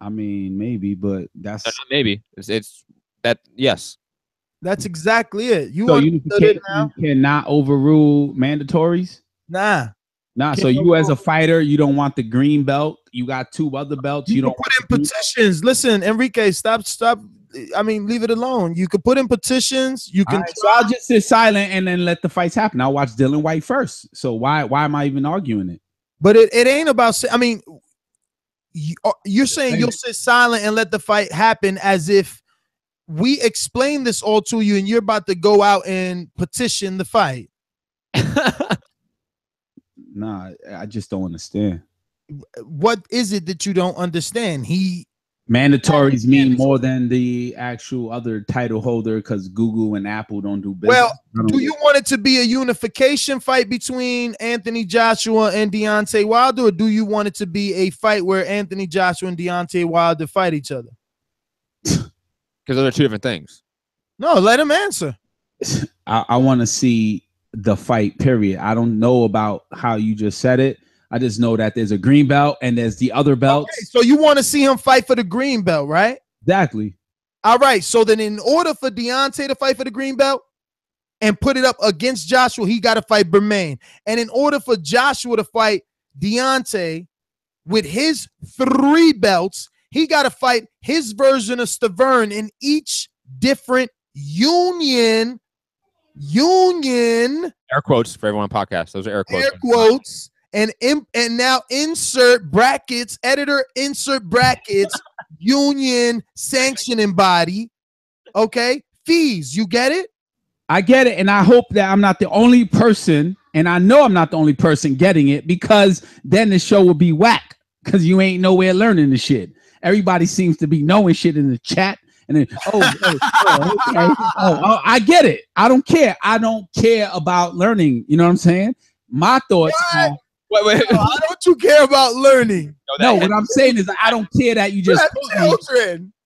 S11: I mean, maybe, but that's
S9: not maybe. It's that. Yes,
S5: that's exactly it. You
S11: cannot overrule mandatories.
S5: Nah.
S11: So you as a fighter, you don't want the green belt. You got two other belts. You don't
S5: put in petitions. Listen, Enrique, stop. I mean, leave it alone. You could put in petitions. You can.
S11: So I'll just sit silent and then let the fights happen. I'll watch Dillian Whyte first. So why am I even arguing it?
S5: But it ain't about. I mean. You're saying you'll sit silent and let the fight happen as if we explained this all to you and you're about to go out and petition the fight.
S11: Nah, I just don't understand.
S5: What is it that you don't understand?
S11: Mandatories mean more than the actual other title holder because Google and Apple don't do business.
S5: Well, do you want it to be a unification fight between Anthony Joshua and Deontay Wilder, or do you want it to be a fight where Anthony Joshua and Deontay Wilder fight each other?
S9: Because those are two different things.
S5: No, let him answer.
S11: I want to see the fight, period. I don't know about how you just said it. I just know that there's a green belt and there's the other belts.
S5: Okay, so you want to see him fight for the green belt, right?
S11: Exactly.
S5: All right. So then in order for Deontay to fight for the green belt and put it up against Joshua, he got to fight Braehmer. And in order for Joshua to fight Deontay with his 3 belts, he got to fight his version of Stavern in each different union.
S9: Air quotes for everyone on podcast. Those are air quotes.
S5: Air quotes. And now insert brackets, editor, insert brackets, union sanctioning body. Okay. Fees. You get it?
S11: I get it. And I hope that I'm not the only person. And I know I'm not the only person getting it because then the show will be whack because you ain't nowhere learning the shit. Everybody seems to be knowing shit in the chat. And then, okay. I get it. I don't care. I don't care about learning. You know what I'm saying? My thoughts are,
S5: Wait. No, don't you care about learning?
S11: No, what I'm saying is I don't care that you just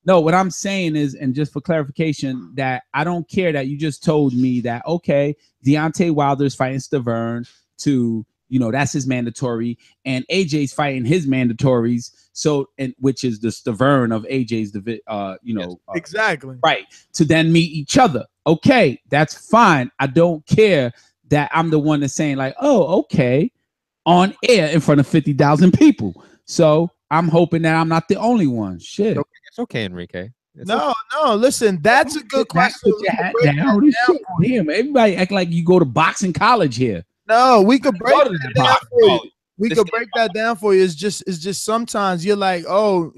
S11: No, what I'm saying is, and just for clarification, that I don't care that you just told me that, okay, Deontay Wilder's fighting Stavern to, that's his mandatory, and AJ's fighting his mandatories, which is the Stavern of AJ's,
S5: exactly.
S11: Right, to then meet each other. Okay, that's fine. I don't care that I'm the one that's saying like, oh, okay, on air in front of 50,000 people. So I'm hoping that I'm not the only one. Shit.
S9: It's okay, Enrique.
S5: No. Listen, that's a good question.
S11: Everybody act like you go to boxing college here.
S5: No, we could break that down for you. We could break that down for you. It's just sometimes you're like, oh,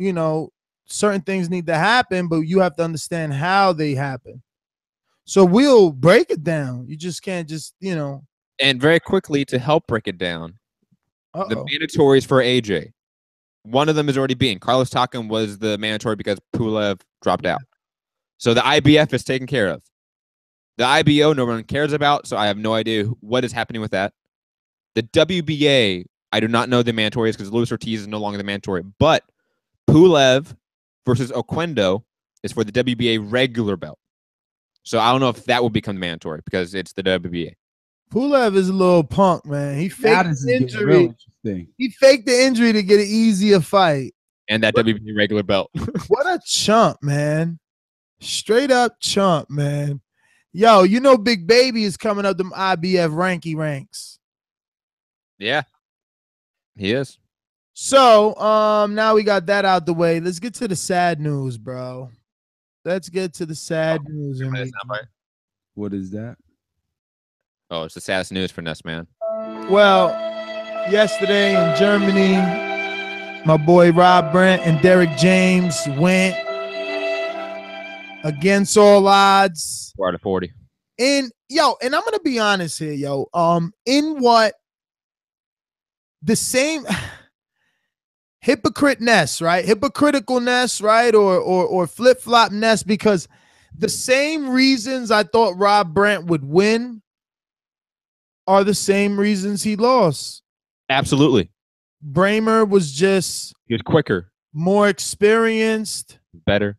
S5: certain things need to happen, but you have to understand how they happen. So we'll break it down. You just can't just,
S9: And very quickly, to help break it down, the
S5: Uh-oh.
S9: mandatories for AJ. One of them is already being. Carlos Takam was the mandatory because Pulev dropped out. So the IBF is taken care of. The IBO, no one cares about, so I have no idea what is happening with that. The WBA, I do not know the mandatory because Luis Ortiz is no longer the mandatory. But Pulev versus Oquendo is for the WBA regular belt. So I don't know if that will become mandatory because it's the WBA.
S5: Pulev is a little punk, man. He
S11: Now
S5: faked
S11: this is
S5: the
S11: getting
S5: injury.
S11: real interesting.
S5: He faked the injury to get an easier fight.
S9: And that WBA regular belt.
S5: What a chump, man. Straight up chump, man. Yo, you know Big Baby is coming up them IBF ranks.
S9: Yeah. He is.
S5: So, now we got that out the way. Let's get to the sad news, bro. Let's get to the sad news.
S11: What is that?
S9: Oh, it's the saddest news for Ness, man.
S5: Well, yesterday in Germany, my boy Rob Brant and Derek James went against all odds.
S9: 4 out of 40.
S5: And I'm gonna be honest here, in what the same hypocriteness, right? Hypocriticalness, right? Or flip-flopness, because the same reasons I thought Rob Brant would win are the same reasons he lost.
S9: Absolutely.
S5: Braehmer was just
S9: He was quicker,
S5: more experienced,
S9: better.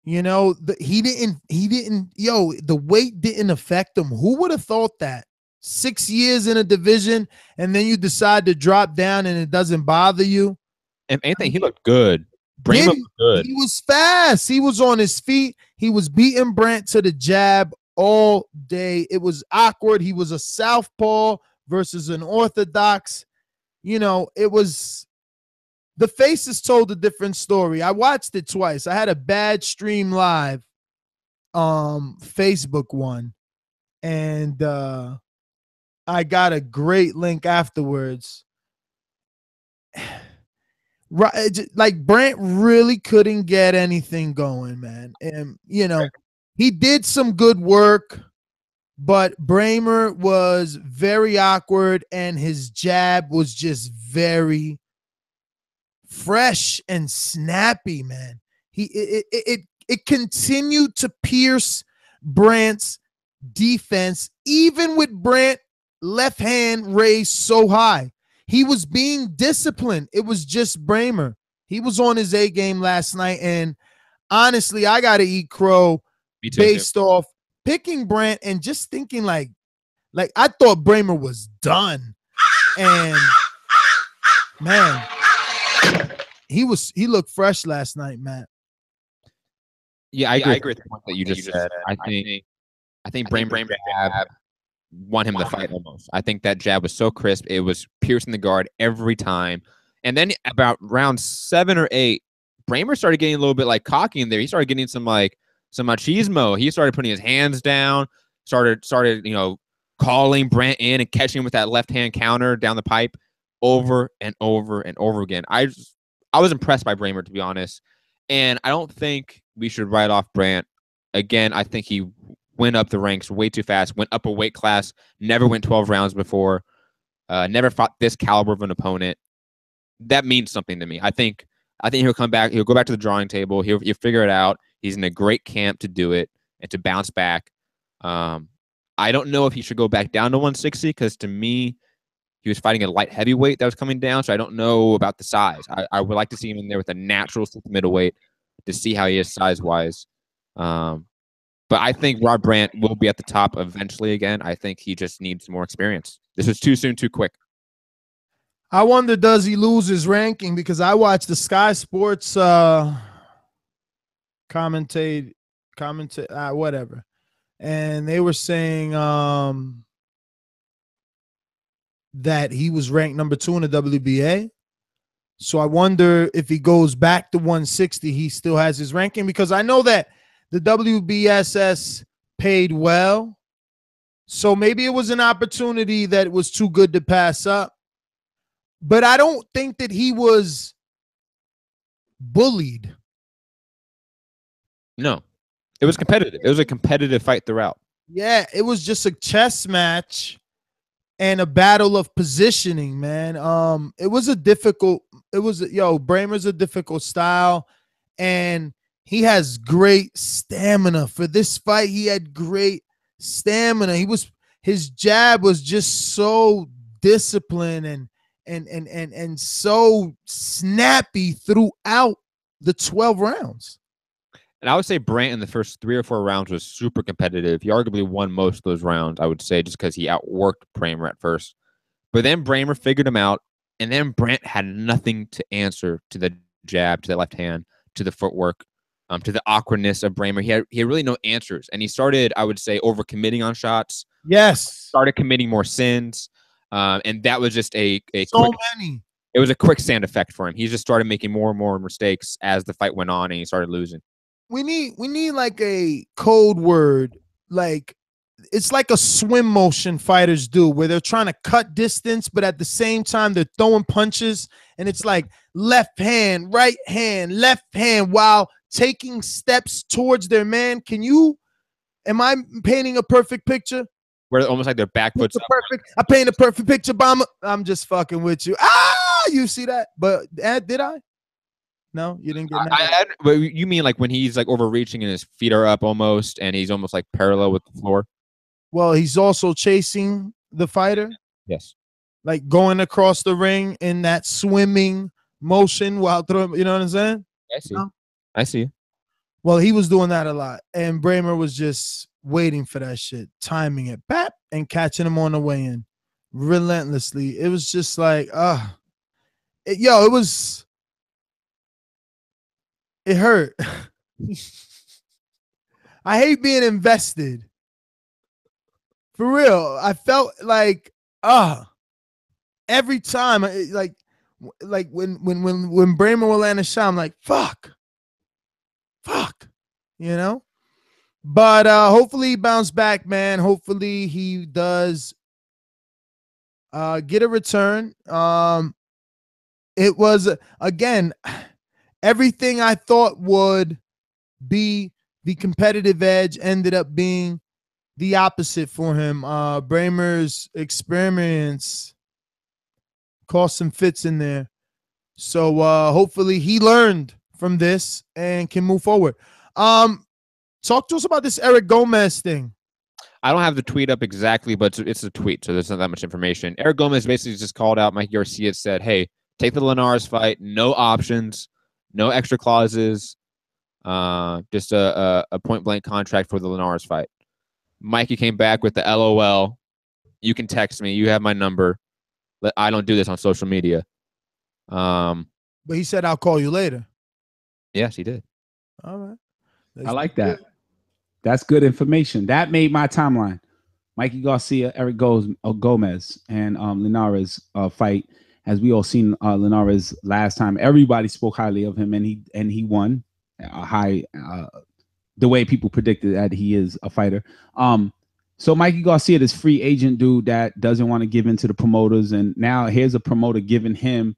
S5: he didn't, the weight didn't affect him. Who would have thought that? 6 years in a division and then you decide to drop down and it doesn't bother you.
S9: And Anthony, he looked good. Braehmer looked good.
S5: He was fast. He was on his feet. He was beating Brant to the jab all day. It was awkward. He was a southpaw versus an orthodox. It was, the faces told a different story. I watched it twice. I had a bad stream live, Facebook one, and I got a great link afterwards. Right, like Brant really couldn't get anything going, man. And he did some good work, but Braehmer was very awkward and his jab was just very fresh and snappy, man. It continued to pierce Brant's defense, even with Brant left hand raised so high. He was being disciplined. It was just Braehmer. He was on his A game last night, and honestly, I gotta eat crow based off picking Brant and just thinking like I thought Braehmer was done. And man, he looked fresh last night, Matt.
S9: Yeah, I agree with the point that you just said. I think Braehmer won him the fight almost. I think that jab was so crisp. It was piercing the guard every time. And then about round 7 or 8, Braehmer started getting a little bit like cocky in there. He started getting some machismo. He started putting his hands down, started calling Brant in and catching him with that left hand counter down the pipe over and over and over again. I was impressed by Braehmer, to be honest. And I don't think we should write off Brant. Again, I think he went up the ranks way too fast, went up a weight class, never went 12 rounds before, never fought this caliber of an opponent. That means something to me. I think he'll come back. He'll go back to the drawing table. He'll figure it out. He's in a great camp to do it and to bounce back. I don't know if he should go back down to 160 because to me, he was fighting a light heavyweight that was coming down, so I don't know about the size. I would like to see him in there with a natural middleweight to see how he is size-wise. But I think Rob Brant will be at the top eventually again. I think he just needs more experience. This was too soon, too quick.
S5: I wonder, does he lose his ranking? Because I watched the Sky Sports commentate, whatever. And they were saying that he was ranked number 2 in the WBA. So I wonder if he goes back to 160, he still has his ranking, because I know that the WBSS paid well. So maybe it was an opportunity that was too good to pass up. But I don't think that he was bullied.
S9: No. It was competitive. It was a competitive fight throughout.
S5: Yeah, it was just a chess match and a battle of positioning, man. It was a difficult. Braehmer's a difficult style, and he has great stamina for this fight. He had great stamina. His jab was just so disciplined and so snappy throughout the 12 rounds.
S9: And I would say Brant in the first 3 or 4 rounds was super competitive. He arguably won most of those rounds, I would say, just because he outworked Braehmer at first. But then Braehmer figured him out, and then Brant had nothing to answer to the jab, to the left hand, to the footwork, to the awkwardness of Braehmer. He had really no answers. And he started, I would say, overcommitting on shots.
S5: Yes.
S9: Started committing more sins. And that was just
S5: many.
S9: It was a quicksand effect for him. He just started making more and more mistakes as the fight went on, and he started losing.
S5: We need like a code word, like it's like a swim motion fighters do, where they're trying to cut distance, but at the same time they're throwing punches, and it's like left hand, right hand, left hand while taking steps towards their man. Am I painting a perfect picture?
S9: Where almost like their back foot's up.
S5: Perfect. I paint a perfect picture, Bomber. I'm just fucking with you. You see that? But did I? No, you didn't get that.
S9: But you mean like when he's like overreaching and his feet are up almost, and he's almost like parallel with the floor?
S5: Well, he's also chasing the fighter.
S9: Yes.
S5: Like going across the ring in that swimming motion while throwing, you know what I'm saying?
S9: I see. I see.
S5: Well, he was doing that a lot. And Braehmer was just waiting for that shit, timing it, bap, and catching him on the way in relentlessly. It was just like, it hurt. I hate being invested. For real. I felt like, every time, like when Braehmer will land a shot, I'm like, fuck, you know? But hopefully he bounced back, man. Hopefully he does get a return. It was, again, everything I thought would be the competitive edge ended up being the opposite for him. Braehmer's experience caused some fits in there. So hopefully he learned from this and can move forward. Talk to us about this Eric Gomez thing.
S9: I don't have the tweet up exactly, but it's a tweet, so there's not that much information. Eric Gomez basically just called out Mikey Garcia, said, hey, take the Lainez fight, no options, no extra clauses, just a point-blank contract for the Lainez fight. Mikey came back with the LOL. You can text me. You have my number. I don't do this on social media.
S5: But he said, I'll call you later.
S9: Yes, he did.
S5: All right.
S11: I like that. That's good information. That made my timeline. Mikey Garcia, Eric Gomez, and Lainez fight. As we all seen Lainez last time, everybody spoke highly of him, and he won the way people predicted that he is a fighter. So Mikey Garcia, this free agent dude that doesn't want to give in to the promoters, and now here's a promoter giving him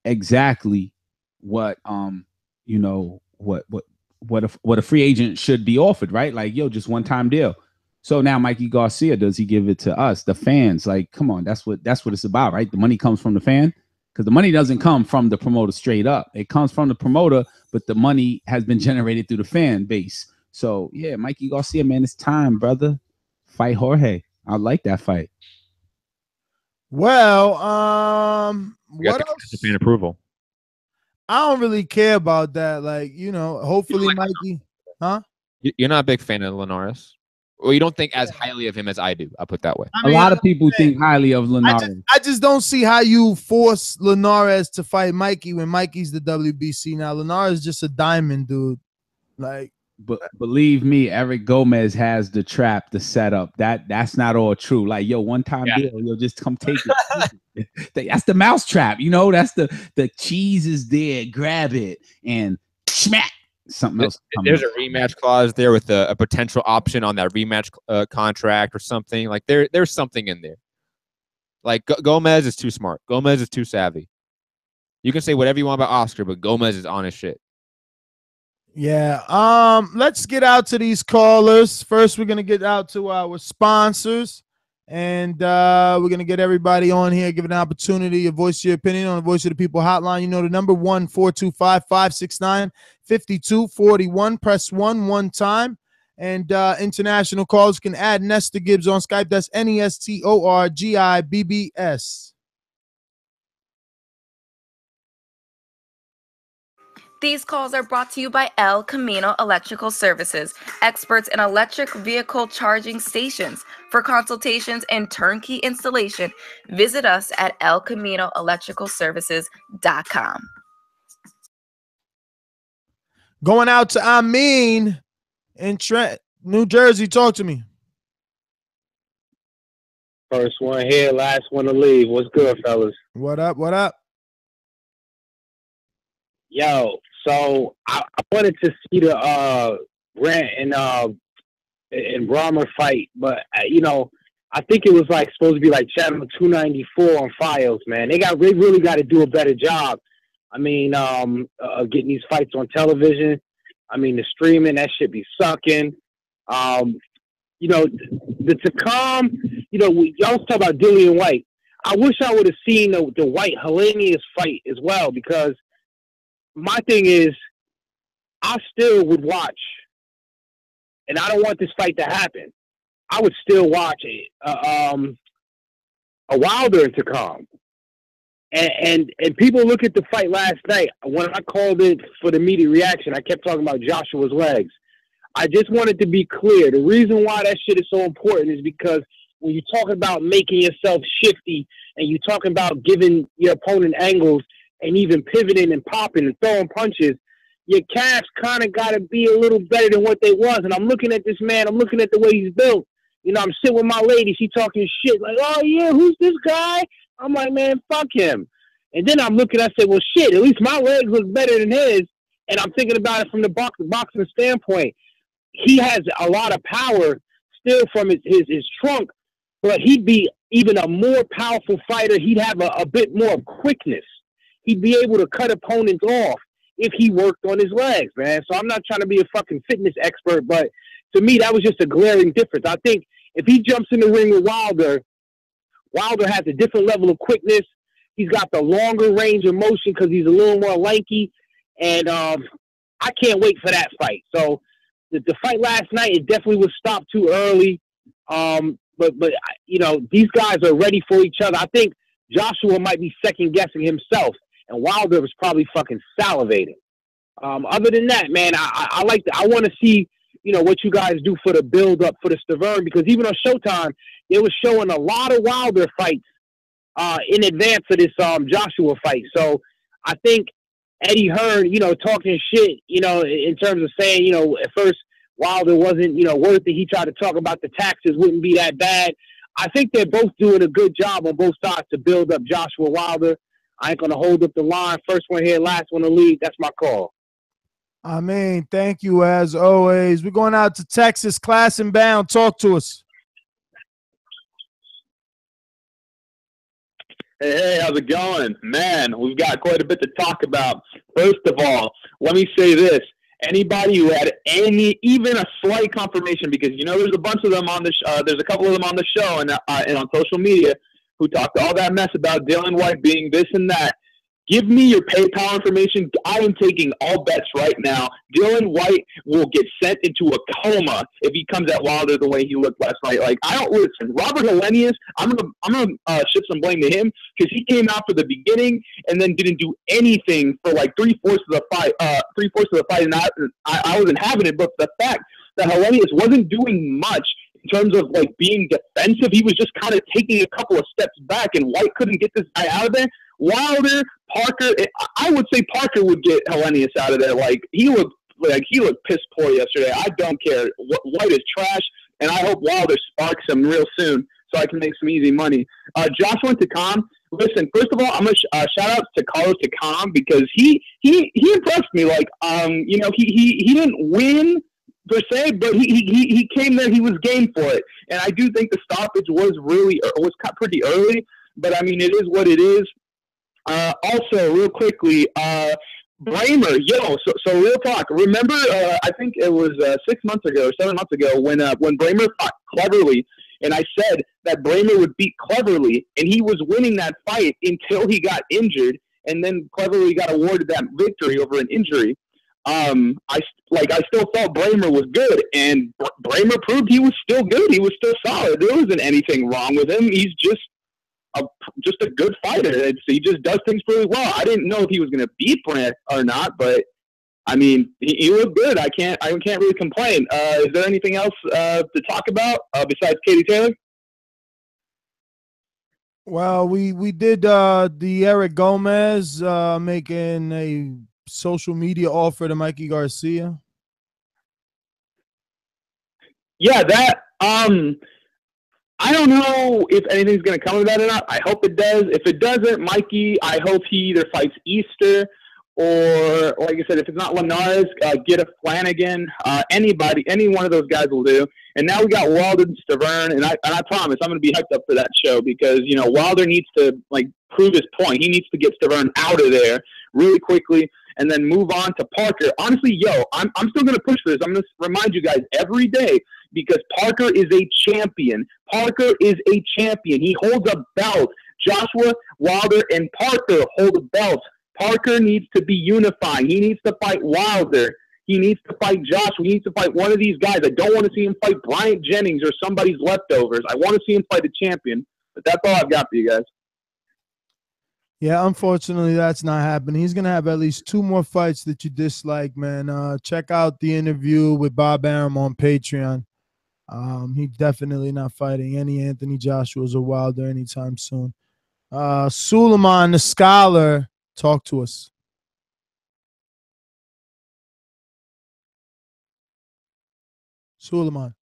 S11: exactly what what a free agent should be offered, right? Like, yo, just one-time deal. So now Mikey Garcia, does he give it to us, the fans? Like, come on, that's what it's about, right? The money comes from the fan, because the money doesn't come from the promoter straight up. It comes from the promoter, but the money has been generated through the fan base. So yeah, Mikey Garcia, man, it's time, brother. Fight Jorge. I like that fight.
S5: Well,
S9: what else? Fan approval.
S5: I don't really care about that. Like, hopefully Mikey, huh?
S9: You're not a big fan of Lainez? Or you don't think as highly of him as I do? I'll put it that way.
S11: A lot of people think highly of Lainez.
S5: I just don't see how you force Lainez to fight Mikey when Mikey's the WBC. Now, Lainez is just a diamond, dude. Like,
S11: but believe me, Eric Gomez has the trap, the setup. That's not all true. Like, yo, one-time deal, yo, just come take it. That's the mouse trap, that's the cheese is there, grab it and smack. Something else.
S9: There's a rematch clause there with a potential option on that rematch contract or something. Like there's something in there. Like Gomez is too smart. Gomez is too savvy. You can say whatever you want about Oscar, but Gomez is on his shit.
S5: Yeah. Let's get out to these callers. First, we're gonna get out to our sponsors, and we're gonna get everybody on here, give an opportunity to voice your opinion on the Voice of the People hotline. You know the number 1-425-569-5241. Press 1 time. And international callers can add Nestor Gibbs on Skype. That's NESTORGIBBS.
S12: These calls are brought to you by El Camino Electrical Services, experts in electric vehicle charging stations. For consultations and turnkey installation, visit us at elcaminoelectricalservices.com.
S5: Going out to Amin in Trent, New Jersey. Talk to me.
S13: First one here, last one to leave. What's good, fellas?
S5: What up? What up?
S13: Yo, so I wanted to see the Brant and Braehmer fight, but you know, I think it was like supposed to be like channel 294 on Files, man. They really got to do a better job. I mean, of getting these fights on television. I mean, the streaming, that shit be sucking. You know, the Takam, you know, y'all talk about Dillian and Whyte. I wish I would have seen the Whyte Lainez fight as well, because my thing is, I still would watch, and I don't want this fight to happen. I would still watch a Wilder and Takam. And people look at the fight last night. When I called it for the immediate reaction, I kept talking about Joshua's legs. I just wanted to be clear. The reason why that shit is so important is because when you talk about making yourself shifty and you talking about giving your opponent angles and even pivoting and popping and throwing punches, your calves kind of got to be a little better than what they was. And I'm looking at this man. I'm looking at the way he's built. You know, I'm sitting with my lady. She talking shit like, oh, yeah, who's this guy? I'm like, man, fuck him. And then I'm looking, I said, well, shit, at least my legs look better than his. And I'm thinking about it from the boxing standpoint. He has a lot of power still from his trunk, but he'd be even a more powerful fighter. He'd have a bit more quickness. He'd be able to cut opponents off if he worked on his legs, man. So I'm not trying to be a fucking fitness expert, but to me, that was just a glaring difference. I think if he jumps in the ring with Wilder has a different level of quickness. He's got the longer range of motion because he's a little more lanky. And I can't wait for that fight. So the fight last night, it definitely was stopped too early. But you know, these guys are ready for each other. I think Joshua might be second-guessing himself, and Wilder was probably fucking salivating. Other than that, man, I want to see, you know, what you guys do for the build-up for the Stavern, because even on Showtime, they were showing a lot of Wilder fights in advance of this Joshua fight. So I think Eddie Hearn, you know, talking shit, you know, in terms of saying, you know, at first Wilder wasn't, you know, worth it. He tried to talk about the taxes wouldn't be that bad. I think they're both doing a good job on both sides to build up Joshua Wilder. I ain't going to hold up the line. First one here, last one to lead. That's my call.
S5: I mean, thank you as always. We're going out to Texas, Class and Bound. Talk to us.
S14: Hey, how's it going? Man, we've got quite a bit to talk about. First of all, let me say this. Anybody who had even a slight confirmation, because, you know, there's a bunch of them on the there's a couple of them on the show and on social media who talked all that mess about Dillian Whyte being this and that. Give me your PayPal information. I am taking all bets right now. Dillian Whyte will get sent into a coma if he comes at Wilder the way he looked last night. Like, I don't listen. Robert Lainez, I'm gonna shift some blame to him because he came out for the beginning and then didn't do anything for like three-fourths of the fight. And I wasn't having it. But the fact that Lainez wasn't doing much in terms of like being defensive, he was just kind of taking a couple of steps back, and Whyte couldn't get this guy out of there. Wilder, Parker, I would say Parker would get Lainez out of there. Like he looked piss poor yesterday. I don't care. Whyte is trash, and I hope Wilder sparks him real soon so I can make some easy money. Joshua and Takam. Listen, first of all, I'm gonna shout out to Carlos Takam because he impressed me. Like you know, he didn't win per se, but he came there. He was game for it, and I do think the stoppage was cut pretty early. But I mean, it is what it is. Also, real quickly, Braehmer, so real talk. Remember, I think it was 6 months ago or 7 months ago when Braehmer fought Cleverly, and I said that Braehmer would beat Cleverly, and he was winning that fight until he got injured, and then Cleverly got awarded that victory over an injury. I still thought Braehmer was good, and Braehmer proved he was still good. He was still solid. There wasn't anything wrong with him. He's just a good fighter. He just does things really well. I didn't know if he was going to beat Brant or not, but I mean, he looked good. I can't really complain. Is there anything else to talk about besides Katie Taylor?
S5: Well, we did the Eric Gomez making a social media offer to Mikey Garcia.
S14: Yeah, that I don't know if anything's going to come of that or not. I hope it does. If it doesn't, Mikey, I hope he either fights Easter or, like I said, if it's not Lainez, get a Flanagan. Any one of those guys will do. And now we got Wilder and Stavern, and I promise I'm going to be hyped up for that show because, Wilder needs to, prove his point. He needs to get Stavern out of there really quickly and then move on to Parker. Honestly, I'm still going to push for this. I'm going to remind you guys every day because Parker is a champion. Parker is a champion. He holds a belt. Joshua, Wilder, and Parker hold a belt. Parker needs to be unifying. He needs to fight Wilder. He needs to fight Joshua. He needs to fight one of these guys. I don't want to see him fight Bryant Jennings or somebody's leftovers. I want to see him fight a champion. But that's all I've got for you guys.
S5: Yeah, unfortunately, that's not happening. He's going to have at least 2 more fights that you dislike, man. Check out the interview with Bob Arum on Patreon. He's definitely not fighting any Anthony Joshua's or Wilder anytime soon. Suleiman, the scholar, talk to us. Suleiman.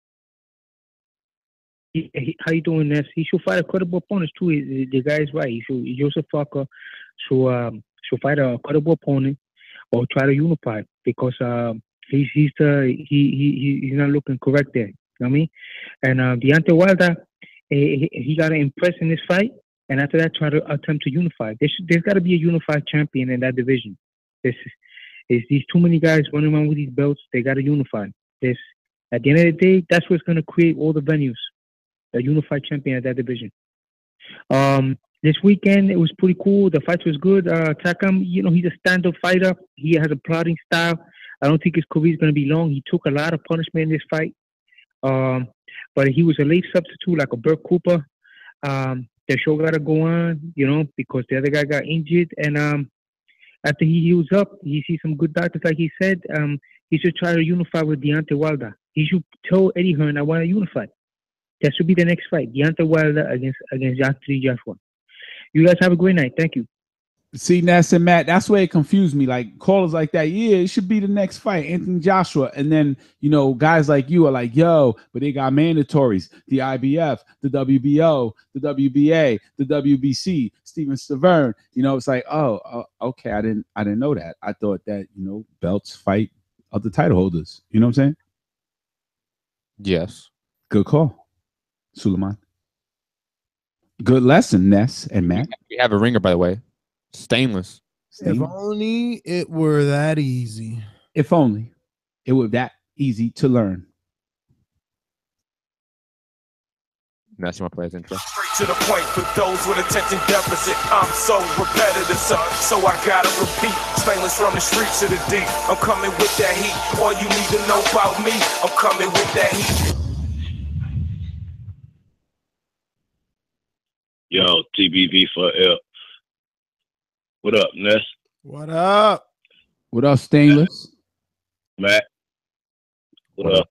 S15: How you doing, Ness? He should fight a credible opponent too. The guy is right. Joseph Parker should fight a credible opponent or try to unify because he's not looking correct there. You know what I mean? And Deontay Wilder, he got to impress in this fight, and after that, try to attempt to unify. There's got to be a unified champion in that division. There's too many guys running around with these belts. They got to unify. At the end of the day, that's what's going to create all the venues. A unified champion at that division. This weekend, it was pretty cool. The fight was good. Takam, he's a stand-up fighter. He has a plotting style. I don't think his career is going to be long. He took a lot of punishment in this fight. But he was a late substitute, like a Burt Cooper. The show got to go on, because the other guy got injured. And after he heals up, he sees some good doctors, like he said. He should try to unify with Deontay Wilder. He should tell Eddie Hearn, I want to unify. That should be the next fight. Deontay Wilder against Anthony Joshua. You guys have a great night. Thank you.
S11: See, Ness and Matt, that's where it confused me. Like callers like that, yeah, it should be the next fight, Anthony Joshua. And then, guys like you are like, yo, but they got mandatories, the IBF, the WBO, the WBA, the WBC, Steven Stavern. It's like, okay, I didn't know that. I thought that, belts fight other title holders. You know what I'm saying?
S9: Yes.
S11: Good call, Suleiman. Good lesson, Ness and Matt.
S9: We have a ringer, by the way. Stainless.
S5: If only it were that easy.
S11: If only it were that easy to learn.
S9: That's my player's intro.
S7: Straight to the point for those with attention deficit. I'm so repetitive, so I gotta repeat. Stainless from the streets to the deep. I'm coming with that heat. All you need to know about me, I'm coming with that heat.
S16: Yo, TBV for L. What up, Ness?
S5: What up?
S11: What up, Stainless?
S16: Matt? What up?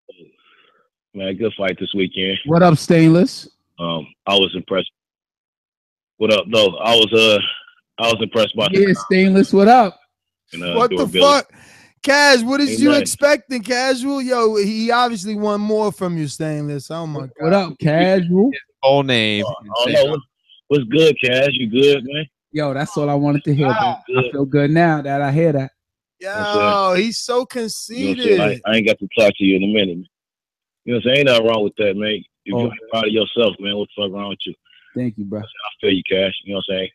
S16: Man, good fight this weekend.
S11: What up, Stainless?
S16: I was impressed. What up? No, I was impressed by
S11: Stainless, what up?
S5: What the fuck? Cash, what is you expecting, Casual? Yo, he obviously won more from you, Stainless. Oh my god.
S11: What up, Casual?
S9: Whole name.
S16: What's good, Cash? You good, man?
S11: Yo, that's all I wanted to hear. I feel good now that I hear that.
S5: Yo, he's so conceited.
S16: I ain't got to talk to you in a minute, man. You know what I'm saying? Ain't nothing wrong with that, man. You're proud of yourself, man. What the fuck wrong with you?
S11: Thank you, bro.
S16: I feel you, Cash. You know what I'm saying?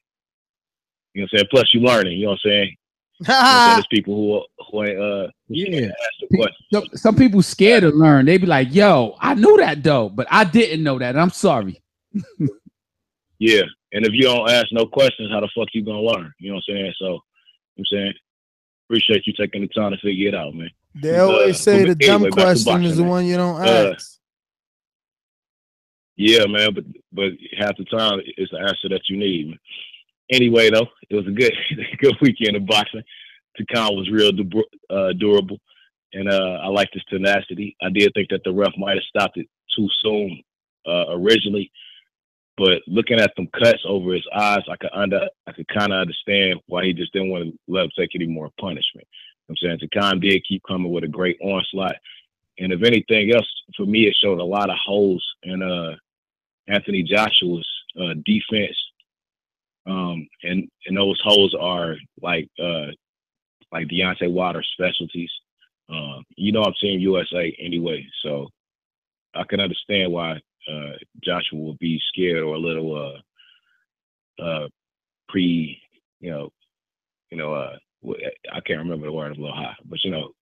S16: You know what I'm saying? Plus, you learning. You know what I'm saying? There's people who ain't
S11: Yeah.
S16: ask the question.
S11: Some people scared to learn. They be like, "Yo, I knew that though, but I didn't know that. I'm sorry."
S16: Yeah, and if you don't ask no questions, how the fuck you gonna learn? You know what I'm saying? So, I'm saying, appreciate you taking the time to figure it out, man.
S5: They always say the dumb
S16: back to
S5: question
S16: boxing,
S5: is the
S16: man.
S5: one you don't ask.
S16: Yeah, man, but half the time it's the answer that you need, man. Anyway, though, it was a good weekend of boxing. Takam was real durable, and I like his tenacity. I did think that the ref might have stopped it too soon originally, but looking at them cuts over his eyes, I could kind of understand why he just didn't want to let him take any more punishment. You know what I'm saying? Takam did keep coming with a great onslaught, and if anything else, for me, it showed a lot of holes in Anthony Joshua's defense. And those holes are like Deontay Wilder's specialties. You know, I'm seeing USA anyway, so I can understand why Joshua will be scared or a little I can't remember the word, a little high, but you know,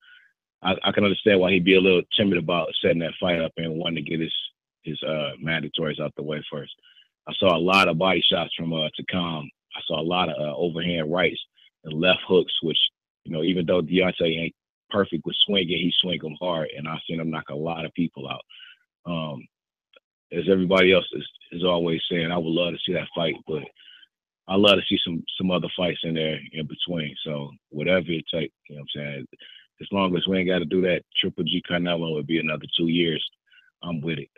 S16: I can understand why he'd be a little timid about setting that fight up and wanting to get his mandatories out the way first. I saw a lot of body shots from Takam. I saw a lot of overhand rights and left hooks, which, you know, even though Deontay ain't perfect with swinging, he swing them hard, and I've seen him knock a lot of people out. As everybody else is always saying, I would love to see that fight, but I love to see some other fights in there in between. So whatever it takes, you know what I'm saying? As long as we ain't got to do that Triple G Canelo, it'll be another 2 years. I'm with it.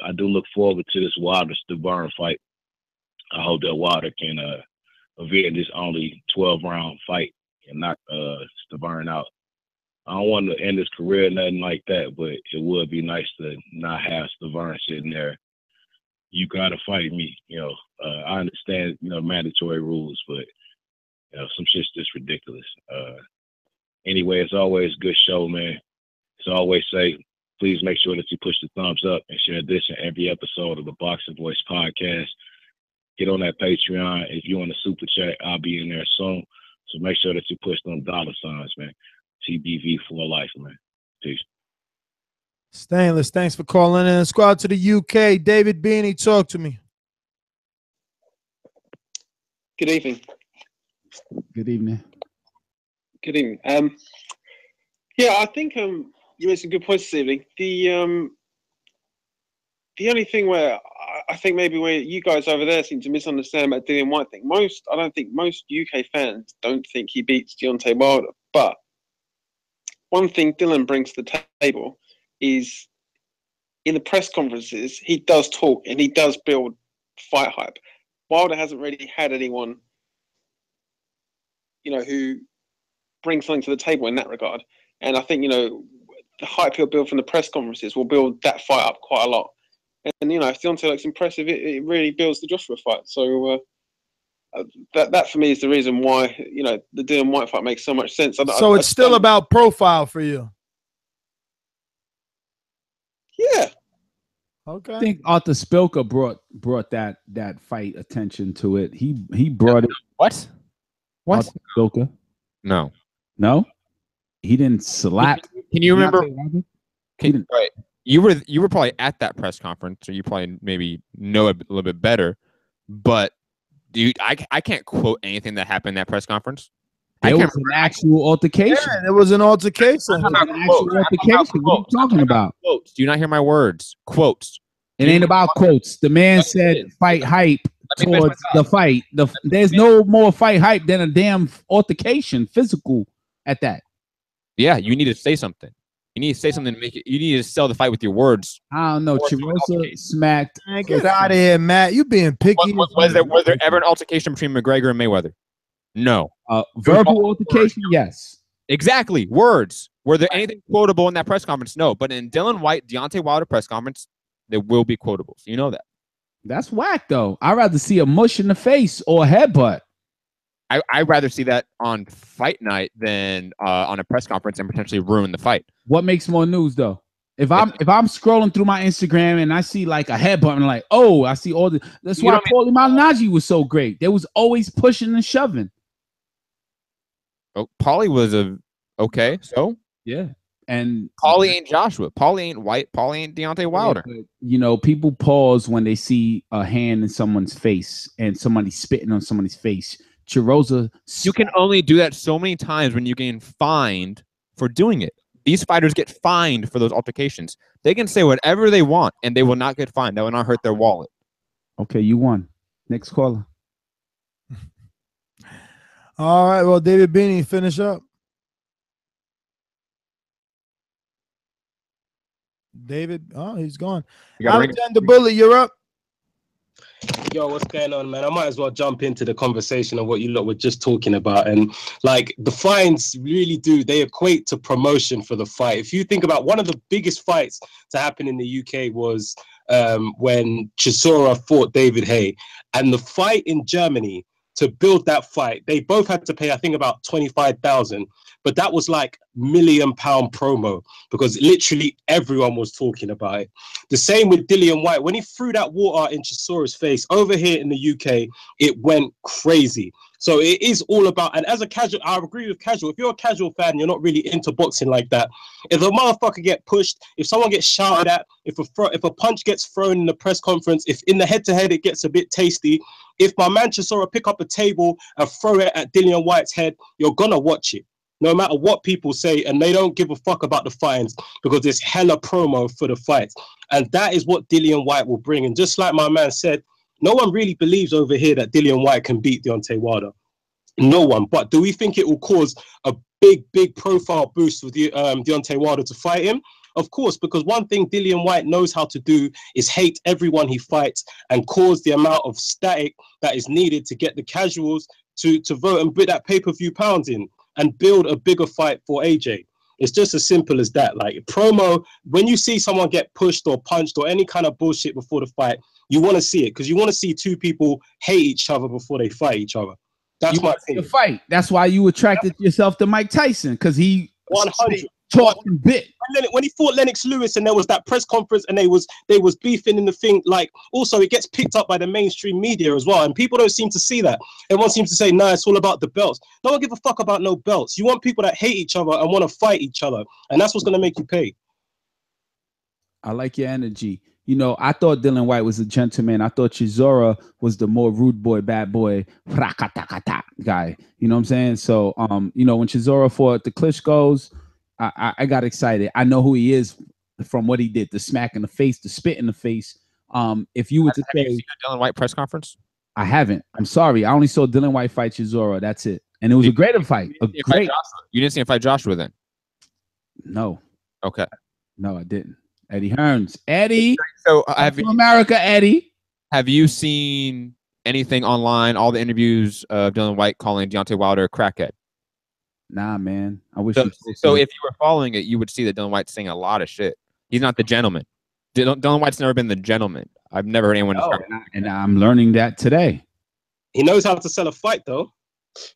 S16: I do look forward to this Wilder-Stavern fight. I hope that Wilder can avenge this only 12-round fight and knock Stavern out. I don't want to end his career, nothing like that, but it would be nice to not have Stavern sitting there. You gotta fight me, you know. I understand, you know, mandatory rules, but you know, some shit's just ridiculous. Anyway, it's always a good show, man. As I always say, please make sure that you push the thumbs up and share this in every episode of the Boxing Voice podcast. Get on that Patreon. If you want a super chat, I'll be in there soon. So make sure that you push them dollar signs, man. TBV for life, man. Peace.
S5: Stainless, thanks for calling in. Squad to the UK. David Beanie, talk to me.
S17: Good evening.
S11: Good evening.
S17: Good evening. Yeah, I think you made some good points this evening. The only thing where I think maybe where you guys over there seem to misunderstand about Dillian Whyte thing. I don't think most UK fans don't think he beats Deontay Wilder. But one thing Dillian brings to the table is in the press conferences, he does talk and he does build fight hype. Wilder hasn't really had anyone, you know, who brings something to the table in that regard. And I think, you know, the hype he'll build from the press conferences will build that fight up quite a lot. And, you know, if Deontay looks impressive, it really builds the Joshua fight. So that for me is the reason why, you know, the Dillian Whyte fight makes so much sense.
S5: So it's still about profile for you.
S17: Yeah.
S5: Okay.
S11: I think Arthur Spilker brought that fight attention to it. He brought it.
S9: What?
S11: Arthur Spilker.
S9: No.
S11: He didn't slap.
S9: Can you remember?
S11: Right.
S9: You were probably at that press conference, so you probably maybe know a little bit better. But dude, I can't quote anything that happened in that press conference.
S11: There was an actual altercation.
S5: Yeah, there was an altercation.
S11: What are you talking about?
S9: Quotes. Do you not hear my words? Quotes.
S11: It ain't about quotes. The man said fight hype towards the fight. There's no more fight hype than a damn altercation, physical at that.
S9: Yeah, you need to say something. You need to say something to make it. You need to sell the fight with your words.
S11: I don't know. Chirosa smacked.
S5: Man, get out of here, Matt. You being picky.
S9: Was there ever an altercation between McGregor and Mayweather? No.
S11: Verbal altercation, yes.
S9: Exactly. Words. Were there anything quotable in that press conference? No. But in Dillian Whyte, Deontay Wilder press conference, there will be quotables. You know that.
S11: That's whack, though. I'd rather see a mush in the face or a headbutt.
S9: I'd rather see that on fight night than on a press conference and potentially ruin the fight.
S11: What makes more news, though? If I'm scrolling through my Instagram and I see like a headbutt, I'm like, oh, I see all the. That's why Paulie Malignaggi was so great. They was always pushing and shoving.
S9: Oh, Paulie was okay. So
S11: yeah, and
S9: Paulie ain't Joshua. Paulie ain't Whyte. Paulie ain't Deontay Wilder.
S11: Yeah, but, people pause when they see a hand in someone's face and somebody spitting on somebody's face. Chiroza,
S9: you can only do that so many times when you get fined for doing it. These fighters get fined for those altercations. They can say whatever they want, and they will not get fined. That will not hurt their wallet.
S11: Okay, you won. Next caller.
S5: All right, well, David Beanie, finish up. David, oh, he's gone. Alexander Bully, you're up.
S18: Yo, what's going on, man? I might as well jump into the conversation of what you lot were just talking about. And like the fines really they equate to promotion for the fight. If you think about one of the biggest fights to happen in the UK was when Chisora fought David Haye, and the fight in Germany, to build that fight, they both had to pay, I think, about 25,000. But that was like £1 million promo because literally everyone was talking about it. The same with Dillian Whyte. When he threw that water in Chisora's face over here in the UK, it went crazy. So it is all about, and as a casual, I agree with casual. If you're a casual fan, you're not really into boxing like that. If a motherfucker get pushed, if someone gets shouted at, if a punch gets thrown in the press conference, if in the head-to-head it gets a bit tasty, if my man Chisora pick up a table and throw it at Dillian Whyte's head, you're gonna watch it. No matter what people say, and they don't give a fuck about the fines because it's hella promo for the fights. And that is what Dillian Whyte will bring. And just like my man said, no one really believes over here that Dillian Whyte can beat Deontay Wilder. No one. But do we think it will cause a big profile boost for Deontay Wilder to fight him? Of course, because one thing Dillian Whyte knows how to do is hate everyone he fights and cause the amount of static that is needed to get the casuals to vote and put that pay-per-view pounds in and build a bigger fight for AJ. It's just as simple as that. Like promo, when you see someone get pushed or punched or any kind of bullshit before the fight, you want to see it because you want to see two people hate each other before they fight each other. That's my opinion.
S11: Fight. That's why you attracted yourself to Mike Tyson because he
S18: 100
S11: talked and bit.
S18: When he fought Lennox Lewis and there was that press conference and they was beefing in the thing, like also it gets picked up by the mainstream media as well, and people don't seem to see that. Everyone seems to say, nah, it's all about the belts. No one give a fuck about no belts. You want people that hate each other and want to fight each other, and that's what's gonna make you pay.
S11: I like your energy. I thought Dillian Whyte was a gentleman. I thought Chisora was the more rude boy, bad boy, guy. You know what I'm saying? So, when Chisora fought the Klitschko's, I got excited. I know who he is from what he did, the smack in the face, the spit in the face. If you were to say,
S9: have you seen the Dillian Whyte press conference?
S11: I haven't. I'm sorry. I only saw Dillian Whyte fight Chisora. That's it. And it was a great fight.
S9: You didn't see him fight Joshua then?
S11: No.
S9: Okay.
S11: No, I didn't. Eddie Hearns. Eddie.
S9: So
S11: from America, Eddie.
S9: Have you seen anything online, all the interviews of Dillian Whyte calling Deontay Wilder a crackhead?
S11: Nah, man. I wish.
S9: So if you were following it, you would see that Dillian Whyte's saying a lot of shit. He's not the gentleman. Dillian Whyte's never been the gentleman. I've never heard anyone.
S11: And I'm learning that today.
S18: He knows how to sell a fight, though.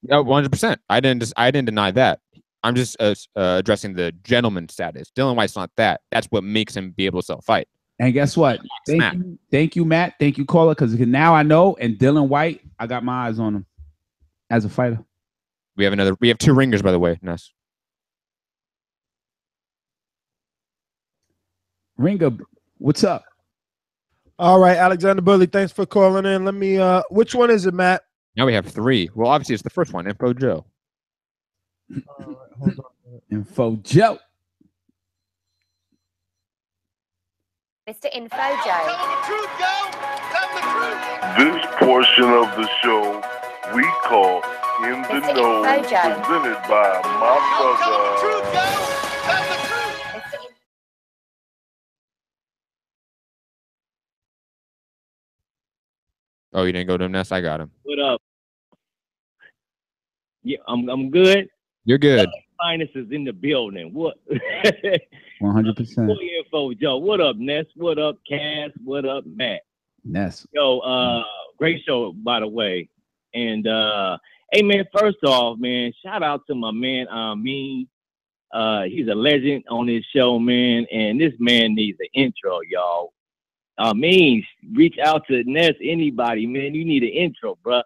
S9: No, 100%. I didn't deny that. I'm just addressing the gentleman status. Dillian Whyte's not that. That's what makes him be able to sell a fight.
S11: And guess what? Thank you, Matt. Thank you, caller. Because now I know. And Dillian Whyte, I got my eyes on him as a fighter.
S9: We have two ringers, by the way, Ness.
S11: Ringer, what's up?
S5: All right, Alexander Bully, thanks for calling in. Let me which one is it, Matt?
S9: Now we have three. Well, obviously it's the first one, Info Joe.
S5: All right, hold on.
S11: Info Joe.
S6: Mr. Info Joe.
S19: This portion of the show we call In the
S6: Mr.
S19: Know,
S6: Info Joe.
S19: presented by my brother.
S9: Oh, you didn't go to him, Ness? I got him.
S20: What up? Yeah, I'm good.
S9: You're good.
S20: Finest is in the building. What?
S11: 100%.
S20: Info Joe. What up, Ness? What up, Cass? What up, Matt?
S11: Ness.
S20: Yo, great show, by the way. And hey, man, first off, man, shout out to my man, Amin. He's a legend on this show, man. And this man needs an intro, y'all. Amin, reach out to Ness, anybody, man. You need an intro, bruh.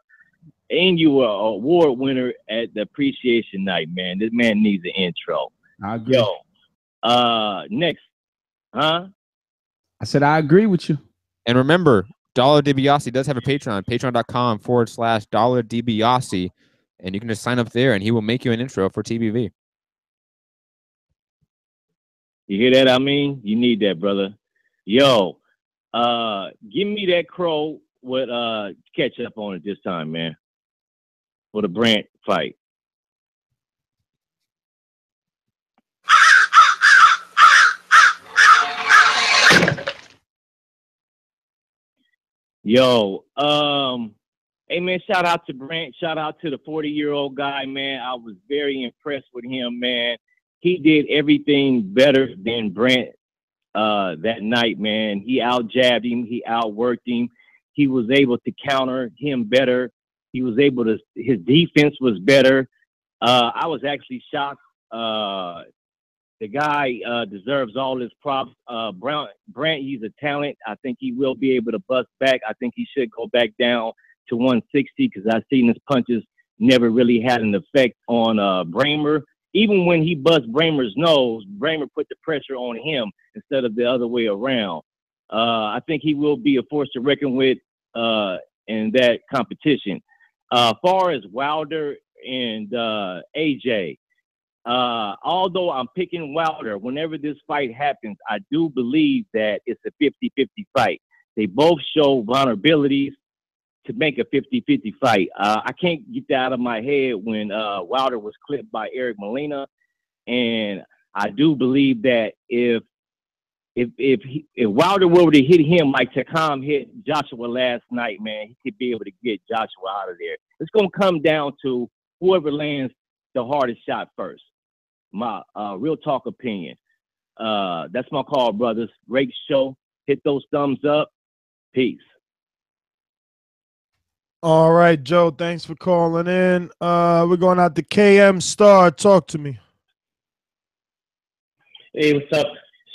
S20: and you were an award winner at the appreciation night, man. This man needs an intro.
S11: I agree.
S20: Yo, next, huh?
S11: I said I agree with you.
S9: And remember, Dollar DiBiase does have a Patreon, patreon.com/Dollar DiBiase, and you can just sign up there, and he will make you an intro for TBV.
S20: You hear that? I mean, you need that, brother. Yo, give me that crow with ketchup on it this time, man, for the Brant fight. Yo, hey man, shout out to Brant. Shout out to the 40-year-old guy, man. I was very impressed with him, man. He did everything better than Brant that night, man. He out-jabbed him. He outworked him. He was able to counter him better. He was able to, his defense was better. I was actually shocked. The guy deserves all his props. Brant, he's a talent. I think he will be able to bust back. I think he should go back down to 160 because I've seen his punches never really had an effect on Braehmer. Even when he bust Braehmer's nose, Braehmer put the pressure on him instead of the other way around. I think he will be a force to reckon with in that competition. Far as Wilder and AJ, although I'm picking Wilder, whenever this fight happens, I do believe that it's a 50-50 fight. They both show vulnerabilities to make a 50-50 fight. I can't get that out of my head when Wilder was clipped by Eric Molina, and I do believe that if Wilder were to hit him like Takam hit Joshua last night, man, he could be able to get Joshua out of there. It's gonna come down to whoever lands the hardest shot first. My real talk opinion. That's my call, brothers. Great show. Hit those thumbs up. Peace.
S5: All right, Joe. Thanks for calling in. We're going out to KM Star. Talk to me.
S21: Hey, what's up?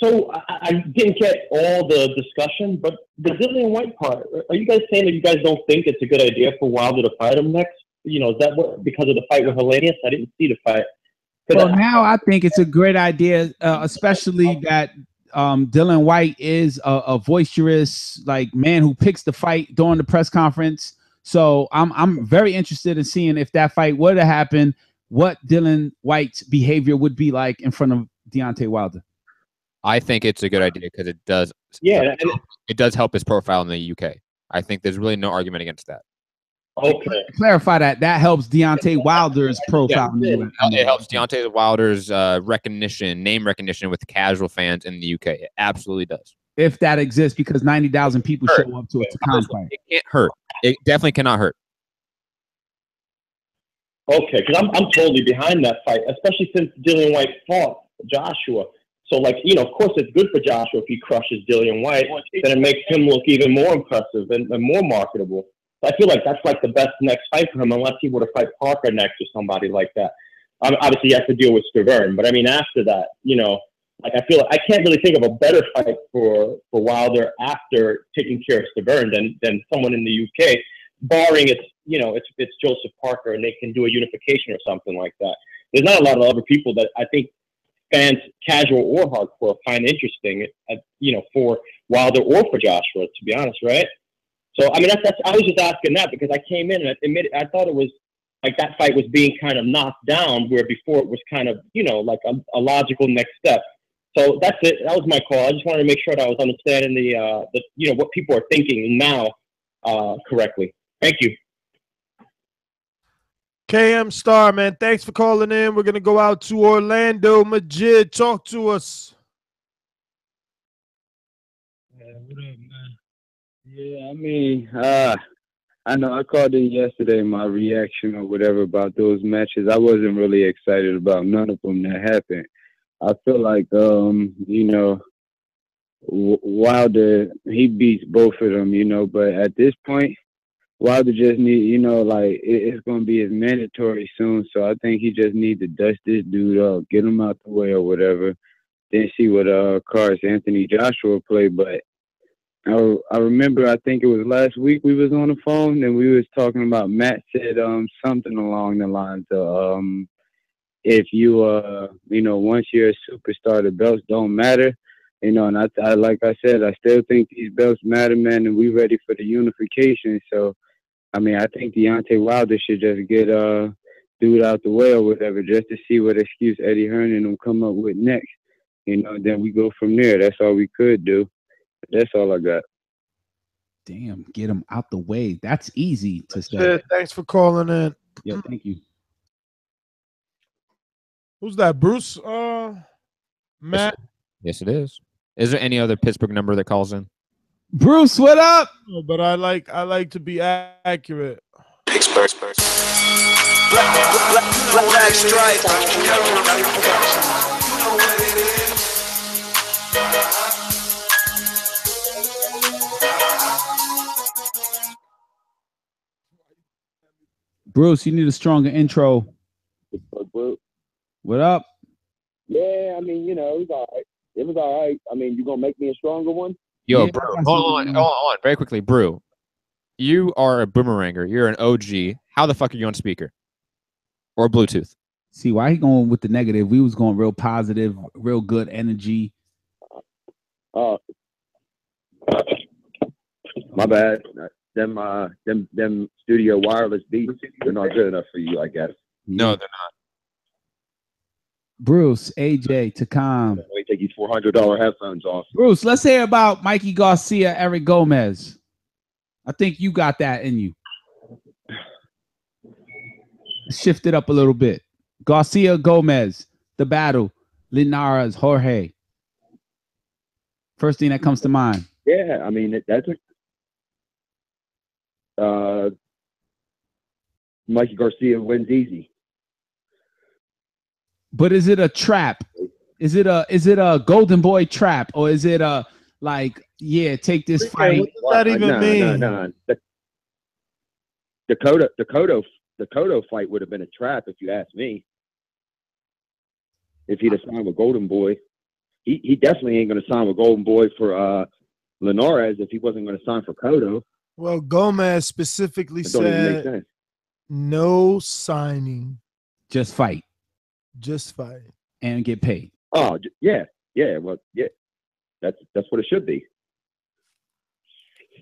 S21: So I didn't get all the discussion, but the Dillian Whyte part, are you guys saying that you guys don't think it's a good idea for Wilder to fight him next? You know, is that what, because of the fight with Lainez? I didn't see the fight.
S11: Well, now I think it's a great idea, especially that Dillian Whyte is a boisterous like man who picks the fight during the press conference. So I'm very interested in seeing if that fight were to happen, what Dillian Whyte's behavior would be like in front of Deontay Wilder.
S9: I think it's a good idea because it does.
S21: Yeah,
S9: it does help his profile in the UK. I think there's really no argument against that.
S21: Okay.
S11: Clarify that helps Deontay Wilder's profile.
S9: Yeah, it helps Deontay Wilder's name recognition with casual fans in the UK. It absolutely does.
S11: If that exists, because 90,000 people show up to a Takam fight.
S9: It can't hurt. It definitely cannot hurt.
S21: Okay, because I'm totally behind that fight, especially since Dillian Whyte fought Joshua. So, like, you know, of course it's good for Joshua if he crushes Dillian Whyte, then it makes him look even more impressive and more marketable. So I feel like that's like the best next fight for him, unless he were to fight Parker next or somebody like that. Obviously, he has to deal with Stavern, but I mean, after that, you know, like I feel like I can't really think of a better fight for Wilder after taking care of Stavern than someone in the UK, barring it's Joseph Parker and they can do a unification or something like that. There's not a lot of other people that I think fans, casual or hardcore, find interesting, for Wilder or for Joshua, to be honest, right? So, I mean, I was just asking that because I came in and I thought it was like that fight was being kind of knocked down, where before it was kind of, like a logical next step. So that's it. That was my call. I just wanted to make sure that I was understanding the what people are thinking now correctly. Thank you.
S5: KM Star, man, thanks for calling in. We're going to go out to Orlando. Majid, talk to us.
S22: What up, man? Yeah, I mean, I know I called in yesterday, my reaction or whatever about those matches. I wasn't really excited about none of them that happened. I feel like, Wilder, he beats both of them, but at this point, Wilder just need, it's going to be his mandatory soon, so I think he just need to dust this dude up, get him out the way or whatever, then see what cards Anthony Joshua play. But I remember, I think it was last week we was on the phone and we was talking about, Matt said something along the lines of if you once you're a superstar, the belts don't matter. And I like I said, I still think these belts matter, man, and we ready for the unification. So I mean, I think Deontay Wilder should just get dude out the way or whatever, just to see what excuse Eddie Hearn and them come up with next. Then we go from there. That's all we could do. That's all I got.
S11: Damn, get him out the way. That's easy to say.
S5: Yeah, thanks for calling in.
S11: Yeah, thank you.
S5: Who's that? Bruce? Matt?
S9: Yes, it is. Is there any other Pittsburgh number that calls in?
S11: Bruce, what up?
S5: No, but I like to be accurate.
S3: Pittsburgh. Black stripe.
S11: Bruce, you need a stronger intro. What up?
S1: Yeah, I mean, it was all right. It was all right. I mean, you gonna make me a stronger one?
S9: Yo,
S11: Yeah,
S9: Brew, hold on, very quickly, Brew. You are a boomeranger. You're an OG. How the fuck are you on speaker or Bluetooth?
S11: See, why he going with the negative? We was going real positive, real good energy.
S1: My bad. Them studio wireless beats are not good enough for you, I guess.
S9: No, they're not.
S11: Bruce, AJ, Takam.
S1: Let me take these $400 headphones off.
S11: Bruce, let's hear about Mikey Garcia, Eric Gomez. I think you got that in you. Shift it up a little bit. Garcia, Gomez, the battle, Lainez, Jorge. First thing that comes to mind.
S1: Yeah, I mean, that's Mikey Garcia wins easy.
S11: But is it a trap? Is it a golden boy trap, or is it a take this fight?
S5: What does that even mean?
S1: No. The Cotto fight would have been a trap if you ask me. If he'd have signed with Golden Boy, he definitely ain't going to sign with Golden Boy for Lainez if he wasn't going to sign for Cotto.
S5: Well, Gomez specifically said no signing,
S11: just fight.
S5: Just fight
S11: and get paid.
S1: Oh yeah. Well, yeah, that's what it should be.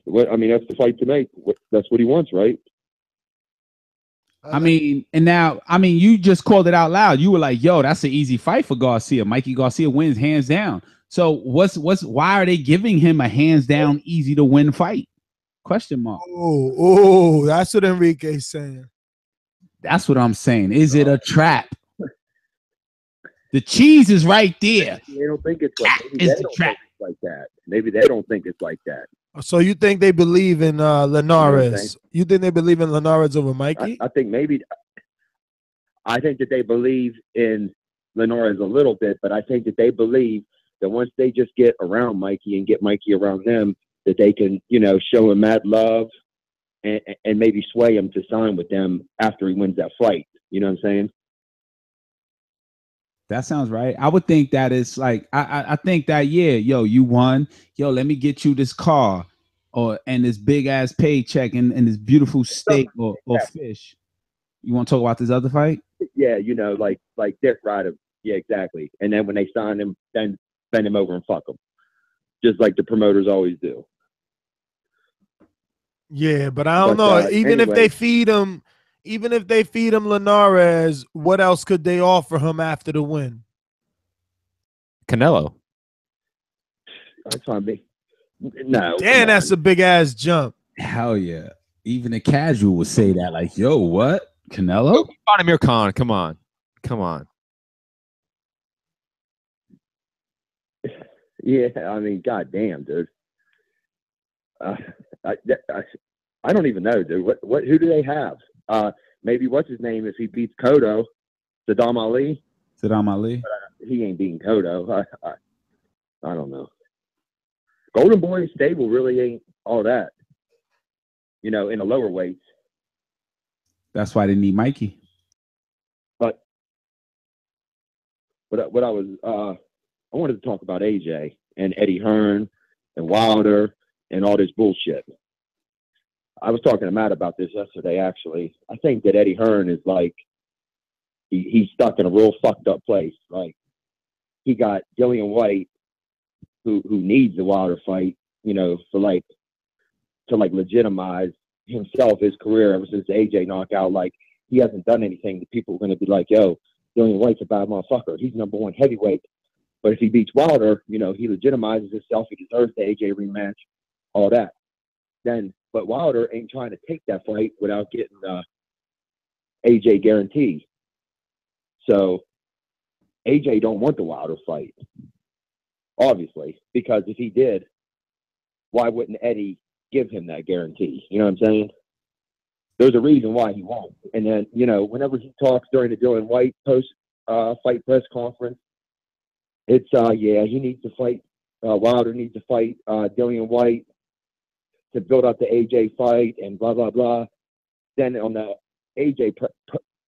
S1: I mean, that's the fight to make. That's what he wants, right?
S11: I mean, you just called it out loud. You were like, "Yo, that's an easy fight for Garcia." Mikey Garcia wins hands down. So why are they giving him a hands down, easy to win fight? Question mark.
S5: Oh, that's what Enrique's saying.
S11: That's what I'm saying. Is it a trap? The cheese is right there.
S1: They don't think it's like that. Maybe they don't think it's like that.
S5: So you think they believe in Lainez? You think they believe in Lainez over Mikey?
S1: I think that they believe in Lainez a little bit, but I think that they believe that once they just get around Mikey and get Mikey around them, that they can, show him mad love and maybe sway him to sign with them after he wins that fight. You know what I'm saying?
S11: That sounds right. I would think that it's like I think that you won. Yo, let me get you this car and this big ass paycheck and this beautiful steak or fish. You want to talk about this other fight?
S1: Yeah, like Dick Ryder. Yeah, exactly. And then when they sign him, then bend him over and fuck him, just like the promoters always do.
S5: Yeah, but I don't know. Even if they feed him. Even if they feed him Lainez, what else could they offer him after the win?
S9: Canelo.
S1: That's on me. No.
S5: Damn, that's a big ass jump.
S11: Hell yeah. Even a casual would say that, like, yo, what? Canelo?
S9: Vladimir Khan, come on.
S1: Yeah, I mean, goddamn, dude. I don't even know, dude. Who do they have? Maybe what's his name if he beats Cotto? Saddam Ali. But, he ain't beating Cotto. I don't know. Golden Boy's stable really ain't all that. In the lower weights.
S11: That's why they need Mikey.
S1: But what I wanted to talk about AJ and Eddie Hearn and Wilder and all this bullshit. I was talking to Matt about this yesterday, actually. I think that Eddie Hearn is like, he's stuck in a real fucked up place. Like, he got Dillian Whyte, who needs the Wilder fight, you know, for like, to like legitimize himself, his career ever since the AJ knockout. Like, he hasn't done anything that people are going to be like, yo, Dillian Whyte's a bad motherfucker. He's #1 heavyweight. But if he beats Wilder, you know, he legitimizes himself. He deserves the AJ rematch, all that. But Wilder ain't trying to take that fight without getting the AJ guarantee. So AJ don't want the Wilder fight, obviously, because if he did, why wouldn't Eddie give him that guarantee? You know what I'm saying? There's a reason why he won't. And then, you know, whenever he talks during the Dillian Whyte post-fight press conference, it's, yeah, he needs to fight, Wilder needs to fight Dillian Whyte to build up the AJ fight and blah, blah, blah. Then on the AJ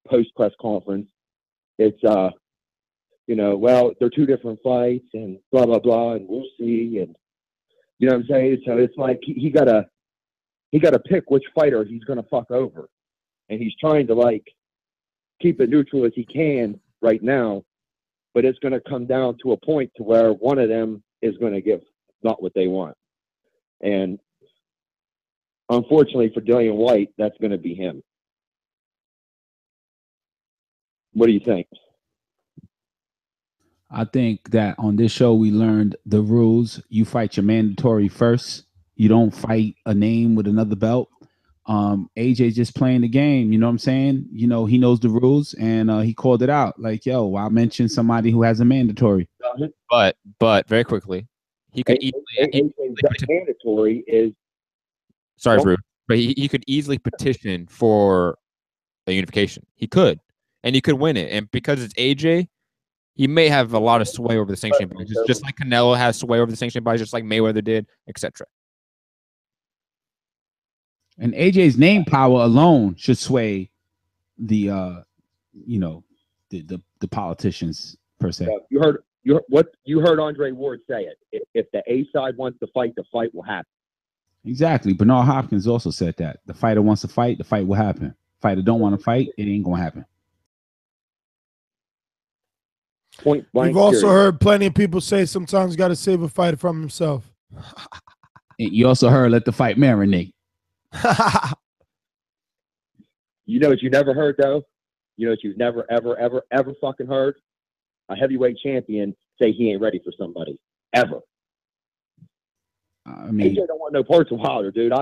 S1: post-press conference, it's, you know, well, they're two different fights and blah, blah, blah, and we'll see. And, you know what I'm saying? So it's like he got to pick which fighter he's going to fuck over. And he's trying to, like, keep it neutral as he can right now. But it's going to come down to a point to where one of them is going to give not what they want. And unfortunately for Dillian Whyte, that's going to be him. What do you think?
S11: I think that on this show we learned the rules. You fight your mandatory first. You don't fight a name with another belt. AJ just playing the game, you know what I'm saying? You know, he knows the rules and he called it out. Like, yo, I mentioned somebody who has a mandatory.
S9: But very quickly, he could
S1: mandatory is
S9: sorry, Rude, but he could easily petition for a unification. He could, and he could win it. And because it's AJ, he may have a lot of sway over the sanctioning bodies, just like Canelo has sway over the sanctioning bodies, just like Mayweather did, etc.
S11: And AJ's name power alone should sway the you know, the politicians per se.
S1: You heard Andre Ward say it. If the A side wants to fight, the fight will happen.
S11: Exactly. Bernard Hopkins also said that. The fighter wants to fight, the fight will happen. Fighter don't want to fight, it ain't gonna happen.
S1: Point blank.
S5: We've also heard plenty of people say sometimes you gotta save a fighter from himself.
S11: And you also heard let the fight marinate.
S1: You know what you never heard though? You know what you've never, ever fucking heard? A heavyweight champion say he ain't ready for somebody. Ever.
S11: I mean,
S1: AJ don't want no parts of Wilder, dude.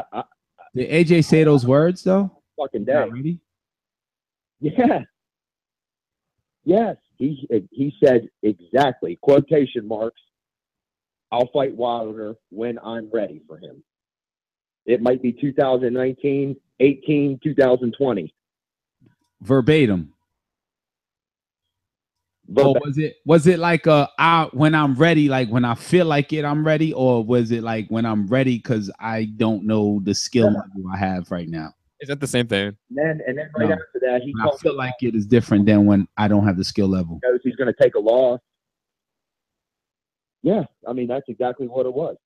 S11: Did AJ say those words though?
S1: Fucking day.
S11: Not really?
S1: Yeah. Yes. He said exactly, quotation marks, I'll fight Wilder when I'm ready for him. It might be 2019, 18, 2020.
S11: Verbatim. Or was it like when I'm ready, like when I feel like it, I'm ready, or was it like when I'm ready because I don't know the skill level I have right now?
S9: Is that the same thing?
S1: And then right after that,
S11: I feel like it is different than when I don't have the skill level.
S1: He knows he's going to take a loss. Yeah, I mean that's exactly what it was.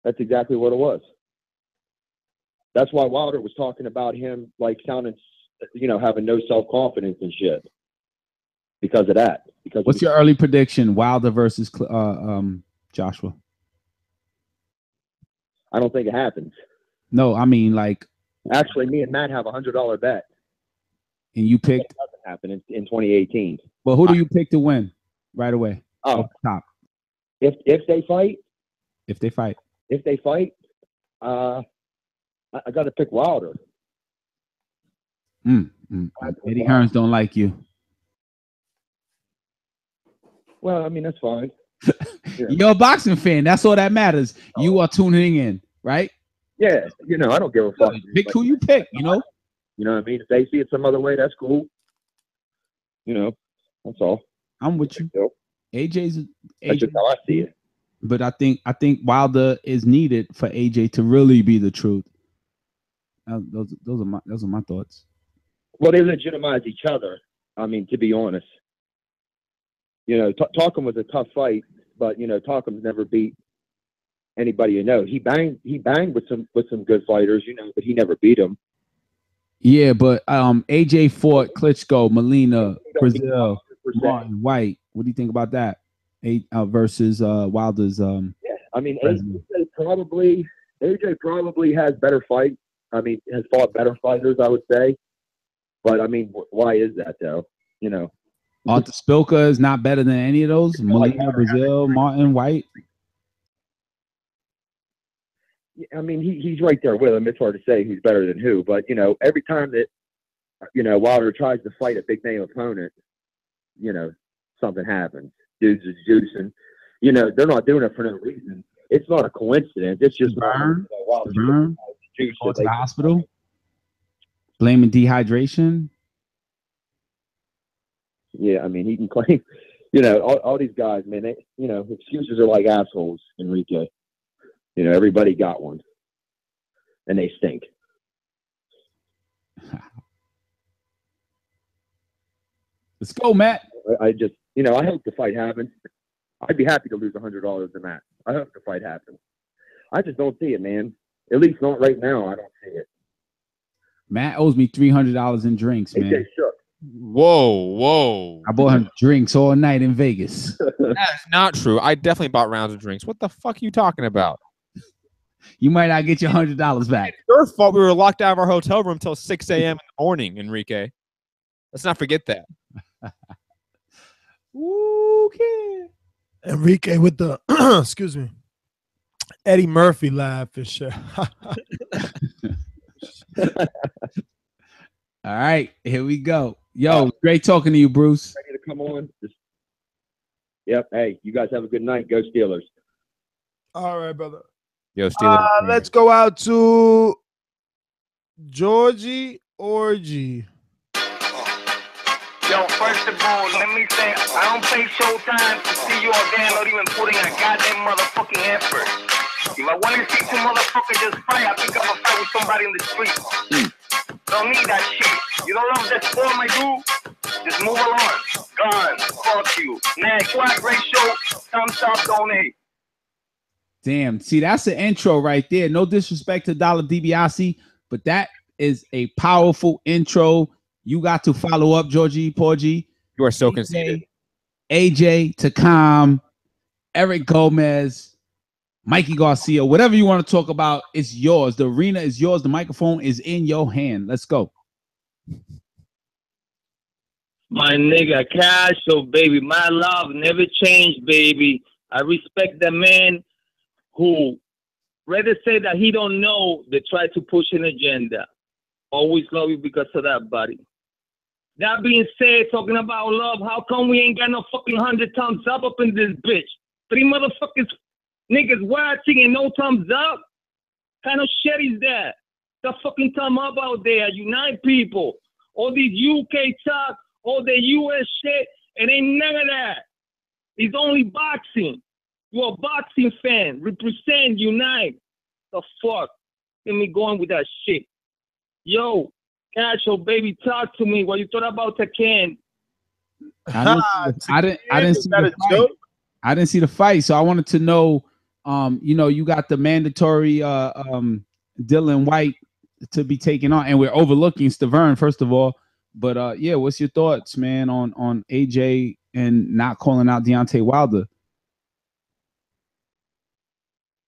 S1: That's exactly what it was. That's why Wilder was talking about him like sounding, you know, having no self-confidence and shit. Because of that. Because
S11: what's your early prediction? Wilder versus Joshua?
S1: I don't think it happens.
S11: No, I mean like.
S1: Actually, me and Matt have $100 bet.
S11: And you picked.
S1: It doesn't happen in 2018.
S11: Well, who do you pick to win right away?
S1: Oh,
S11: top.
S1: If they fight.
S11: If they fight.
S1: I got to pick Wilder.
S11: Eddie Hearns don't like you.
S1: Well, I mean, that's fine. Yeah.
S11: You're a boxing fan. That's all that matters. You are tuning in, right?
S1: Yeah. You know, I don't give a fuck.
S11: Pick who you pick, you know?
S1: You know what I mean? If they see it some other way, that's cool. You know, that's all.
S11: I'm with you. AJ's
S1: that's just how I see it.
S11: But I think Wilder is needed for AJ to really be the truth. Those are my thoughts.
S1: Well, they legitimize each other. I mean, to be honest, you know, Takam was a tough fight, but you know, Takam's never beat anybody you know. He banged with some good fighters, you know, but he never beat them.
S11: Yeah, but AJ fought Klitschko, Molina, Brazil, Martin, Whyte. What do you think about that? Versus Wilder's.
S1: Yeah, I mean, AJ probably has better fight. I mean, has fought better fighters, I would say. But I mean, why is that though? You know,
S11: Arthur Spilka is not better than any of those. Molina, Brazil, Martin, Whyte.
S1: I mean, he's right there with him. It's hard to say who's better than who, but you know, every time that Wilder tries to fight a big name opponent, you know, something happens. Dudes is juicing. You know, they're not doing it for no reason. It's not a coincidence. It's just
S11: Burn.
S1: Juice
S11: Go to the hospital. Blaming dehydration.
S1: Yeah, I mean, he can claim. You know, all these guys, man. They, you know, excuses are like assholes, Enrique. You know, everybody got one, and they stink.
S11: Let's go, Matt.
S1: I just, you know, I hope the fight happens. I'd be happy to lose $100 to Matt. I hope the fight happens. I just don't see it, man. At least not right now. I don't see it.
S11: Matt owes me $300 in drinks, man.
S1: AJ shook.
S9: Whoa.
S11: I bought him drinks all night in Vegas.
S9: That's not true. I definitely bought rounds of drinks. What the fuck are you talking about?
S11: You might not get your $100 back.
S9: It's your fault we were locked out of our hotel room till 6 a.m. in the morning, Enrique. Let's not forget that.
S11: Okay.
S5: Enrique with the excuse me, Eddie Murphy laugh and shit.
S11: All right, here we go. Yo, great talking to you, Bruce.
S1: Ready to come on? Yep. Hey, you guys have a good night. Go Steelers.
S5: All right, brother.
S9: Yo, Steelers.
S5: Let's go out to Georgie Orgy.
S3: Yo, first of all, let me say, I don't pay Showtime to see you all there not even putting a goddamn motherfucking effort. If I want to see two motherfuckers just fight, I pick up a fight with somebody in the street. Don't need that shit. You don't love that sport, my dude? Just move along. Gone. Fuck you. Next, what a great show. Thumbs up, donate.
S11: Damn. See, that's the intro right there. No disrespect to Dollar DiBiase, but that is a powerful intro. You got to follow up, Georgie Porgy.
S9: You are so conceited.
S11: AJ, Takam, Eric Gomez, Mikey Garcia, whatever you want to talk about, it's yours. The arena is yours. The microphone is in your hand. Let's go.
S20: My nigga, Castle, baby. My love never changed, baby. I respect the man who rather say that he don't know than try to push an agenda. Always love you because of that, buddy. That being said, talking about love, how come we ain't got no fucking 100 thumbs up in this bitch? 3 motherfuckers, niggas watching and no thumbs up? Kind of shit is that? The fucking thumb up out there, unite people. All these UK talk, all the US shit, it ain't none of that. It's only boxing. You're a boxing fan. Represent, unite. The fuck? Get me going with that shit. Yo, Cacho, baby, talk to me. What you thought about Takam?
S11: I didn't see the fight. I didn't see the fight, so I wanted to know. You know, you got the mandatory Dillian Whyte to be taken on, and we're overlooking Stavern first of all. But yeah, what's your thoughts, man, on AJ and not calling out Deontay Wilder?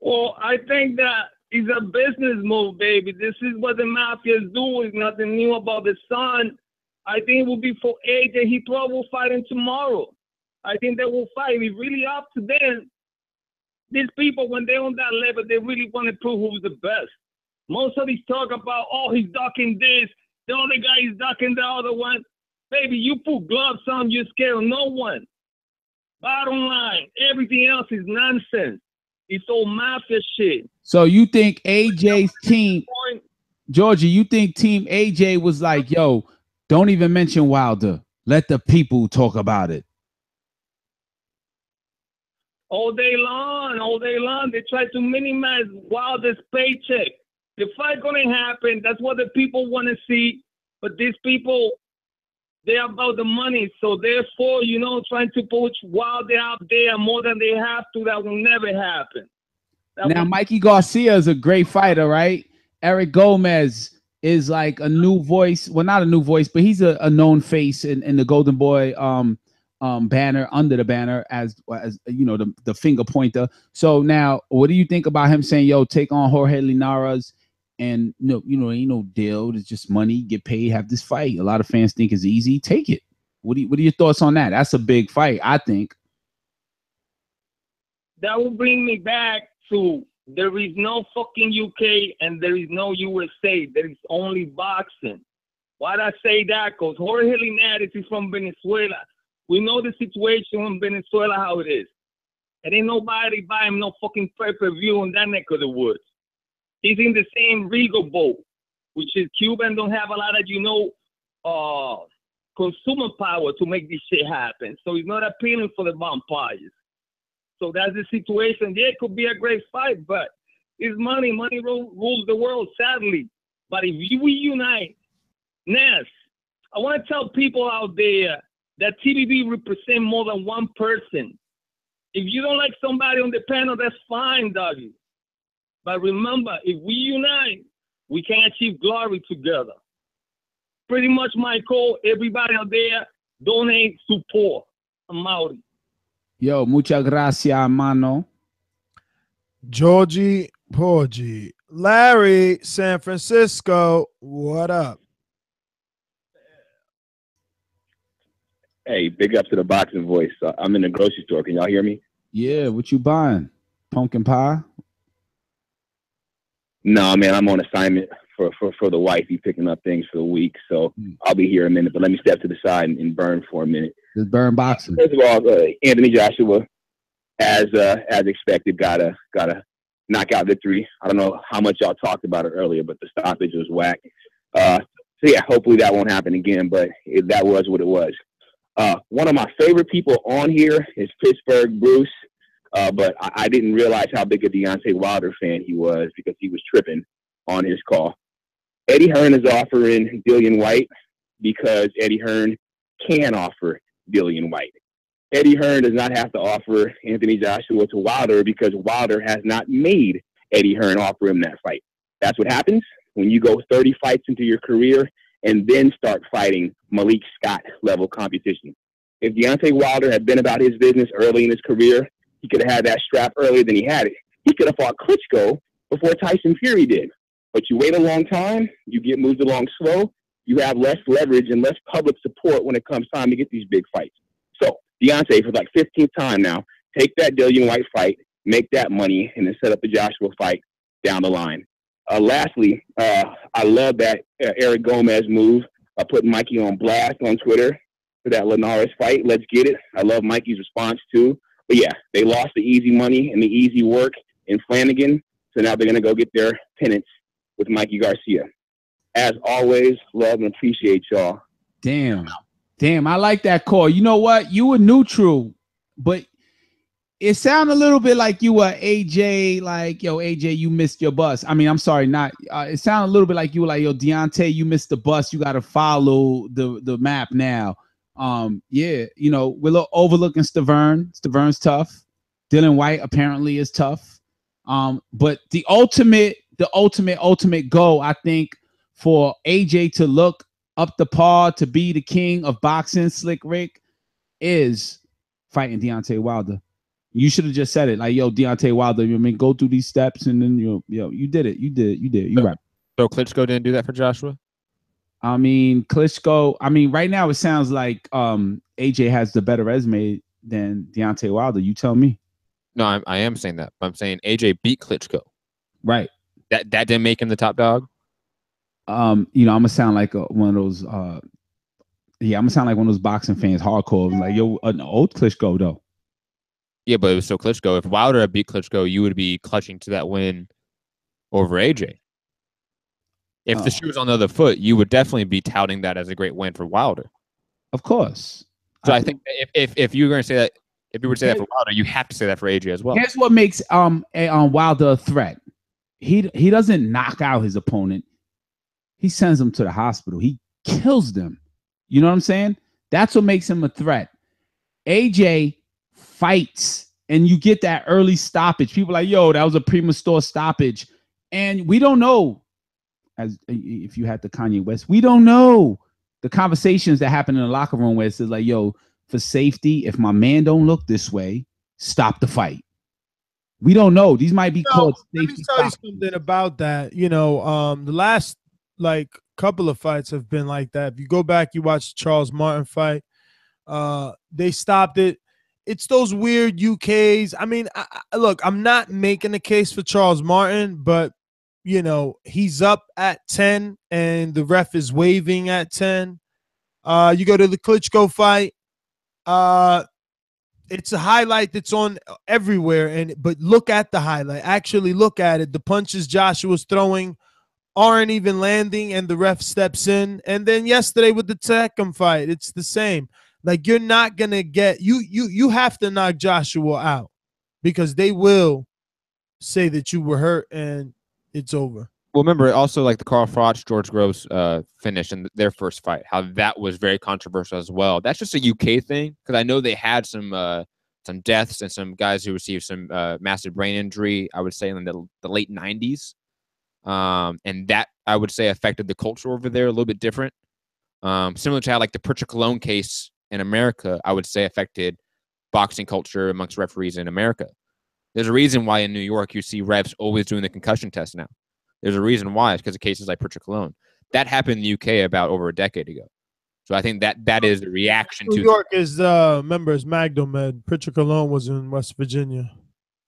S20: Well, I think that it's a business move, baby. This is what the mafias do. It's nothing new about the sun. I think it will be for AJ. He probably will fight him tomorrow. I think they will fight. It's really up to them. These people, when they're on that level, they really want to prove who's the best. Most of these talk about, oh, he's ducking this. The other guy is ducking the other one. Baby, you put gloves on, you're scared of no one. Bottom line, everything else is nonsense. It's all mafia shit.
S11: So you think AJ's team, Georgia, you think Team AJ was like, yo, don't even mention Wilder. Let the people talk about it.
S20: All day long, they try to minimize Wilder's paycheck. The fight gonna happen. That's what the people want to see. But these people, they're about the money. So therefore, you know, trying to push Wilder out there more than they have to, that will never happen.
S11: Now, Mikey Garcia is a great fighter, right? Eric Gomez is like a new voice. Well, not a new voice, but he's a known face in the Golden Boy banner, under the banner, as you know, the finger pointer. So now, what do you think about him saying, "Yo, take on Jorge Linares"? And ain't no deal. It's just money, get paid, have this fight. A lot of fans think it's easy. Take it. What are your thoughts on that? That's a big fight, I think.
S3: That will bring me back to there is no fucking UK and there is no USA. There is only boxing. Why'd I say that? Because Jorge Linares is from Venezuela. We know the situation in Venezuela, how it is. And ain't nobody buying no fucking pay-per-view in that neck of the woods. He's in the same Regal boat, which is Cuban don't have a lot of, consumer power to make this shit happen. So it's not appealing for the vampires. So that's the situation. Yeah, it could be a great fight, but it's money. Money rules the world, sadly. But if we unite, Ness, I want to tell people out there that TBB represents more than one person. If you don't like somebody on the panel, that's fine, doggy. But remember, if we unite, we can achieve glory together. Pretty much my call, everybody out there, donate, support. I'm out.
S11: Yo, muchas gracias, mano.
S5: Georgie Porgy. Larry, San Francisco, what up?
S1: Hey, big up to the boxing voice. I'm in the grocery store. Can y'all hear me?
S11: Yeah, what you buying? Pumpkin pie?
S1: No, man, I'm on assignment for the wife. He's picking up things for the week, so I'll be here in a minute. But let me step to the side and burn for a minute.
S11: Just burn boxing.
S1: First of all, Anthony Joshua, as expected, got a knockout victory. I don't know how much y'all talked about it earlier, but the stoppage was whack. So yeah, hopefully that won't happen again. But that was what it was. One of my favorite people on here is Pittsburgh Bruce. But I didn't realize how big a Deontay Wilder fan he was because he was tripping on his call. Eddie Hearn is offering Dillian Whyte because Eddie Hearn can offer Dillian Whyte. Eddie Hearn does not have to offer Anthony Joshua to Wilder because Wilder has not made Eddie Hearn offer him that fight. That's what happens when you go 30 fights into your career and then start fighting Malik Scott level competition. If Deontay Wilder had been about his business early in his career, he could have had that strap earlier than he had it. He could have fought Klitschko before Tyson Fury did. But you wait a long time, you get moved along slow, you have less leverage and less public support when it comes time to get these big fights. So Deontay, for like 15th time now, take that Dillian Whyte fight, make that money, and then set up the Joshua fight down the line. Lastly, I love that Eric Gomez move, putting Mikey on blast on Twitter for that Linares fight. Let's get it. I love Mikey's response too. But yeah, they lost the easy money and the easy work in Flanagan, so now they're going to go get their penance with Mikey Garcia. As always, love and appreciate y'all.
S11: Damn, I like that call. You know what? You were neutral, but it sounded a little bit like you were AJ, like, yo, AJ, you missed your bus. I mean, I'm sorry, not. It sounded a little bit like you were like, yo, Deontay, you missed the bus. You got to follow the map now. Yeah, you know, we're overlooking Stavern. Stavern's tough. Dillian Whyte apparently is tough. But the ultimate goal, I think, for AJ to look up the par to be the king of boxing, Slick Rick, is fighting Deontay Wilder. You should have just said it, like, yo, Deontay Wilder, you mean go through these steps, and then you did it. You right.
S9: So Klitschko didn't do that for Joshua?
S11: I mean, Klitschko, right now it sounds like AJ has the better resume than Deontay Wilder. You tell me.
S9: No, I am saying that. I'm saying AJ beat Klitschko.
S11: Right.
S9: That didn't make him the top dog?
S11: I'm gonna sound like one of those I'm gonna sound like one of those boxing fans, hardcore. Like, yo, an old Klitschko though.
S9: Yeah, but it was still Klitschko. If Wilder had beat Klitschko, you would be clutching to that win over AJ. If the shoe was on the other foot, you would definitely be touting that as a great win for Wilder.
S11: Of course.
S9: So I think if you were going to say that, if you were to say that for Wilder, you have to say that for AJ as well.
S11: Here's what makes Wilder a threat. He doesn't knock out his opponent. He sends them to the hospital. He kills them. You know what I'm saying? That's what makes him a threat. AJ fights and you get that early stoppage. People are like, yo, that was a premature stoppage. And we don't know, as if you had the Kanye West, we don't know the conversations that happen in the locker room where it says like, yo, for safety, if my man don't look this way, stop the fight. We don't know. These might be called safety.
S5: Let me tell you something about that. You know, the last like couple of fights have been like that. If you go back, you watch the Charles Martin fight. They stopped it. It's those weird UKs. I mean, look, I'm not making a case for Charles Martin, but you know, he's up at 10 and the ref is waving at 10. You go to the Klitschko fight. It's a highlight that's on everywhere, but look at the highlight. Actually look at it. The punches Joshua's throwing aren't even landing, and the ref steps in. And then yesterday with the Takam fight, it's the same. Like, you're not gonna get you have to knock Joshua out, because they will say that you were hurt and it's over.
S9: Well, remember also like the Carl Froch, George Groves finish in their first fight, how that was very controversial as well. That's just a UK thing, because I know they had some deaths and some guys who received some massive brain injury, I would say in the late 90s. And that, I would say, affected the culture over there a little bit different. Similar to how like the Pritchard Cologne case in America, I would say, affected boxing culture amongst referees in America. There's a reason why in New York you see refs always doing the concussion test now. There's a reason why. It's because of cases like Pritchard Cologne. That happened in the UK about over a decade ago. So I think that is the reaction to
S5: New York is members Magdomed. Pritchard Cologne was in West Virginia.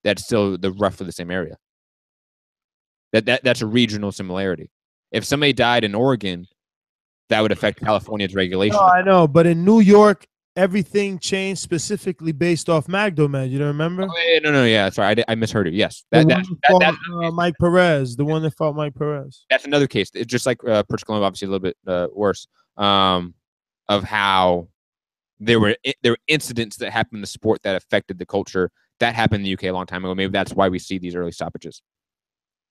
S9: That's still roughly the same area. That's a regional similarity. If somebody died in Oregon, that would affect California's regulation.
S5: No, I know, but in New York, everything changed specifically based off Magdomed. You don't remember?
S9: Oh, yeah, no, yeah. Sorry, I misheard it. Yes,
S5: Mike Perez, the one that fought Mike Perez.
S9: That's another case. It's just like Pritchard Cologne, obviously a little bit worse. Of how there were incidents that happened in the sport that affected the culture. That happened in the UK a long time ago. Maybe that's why we see these early stoppages.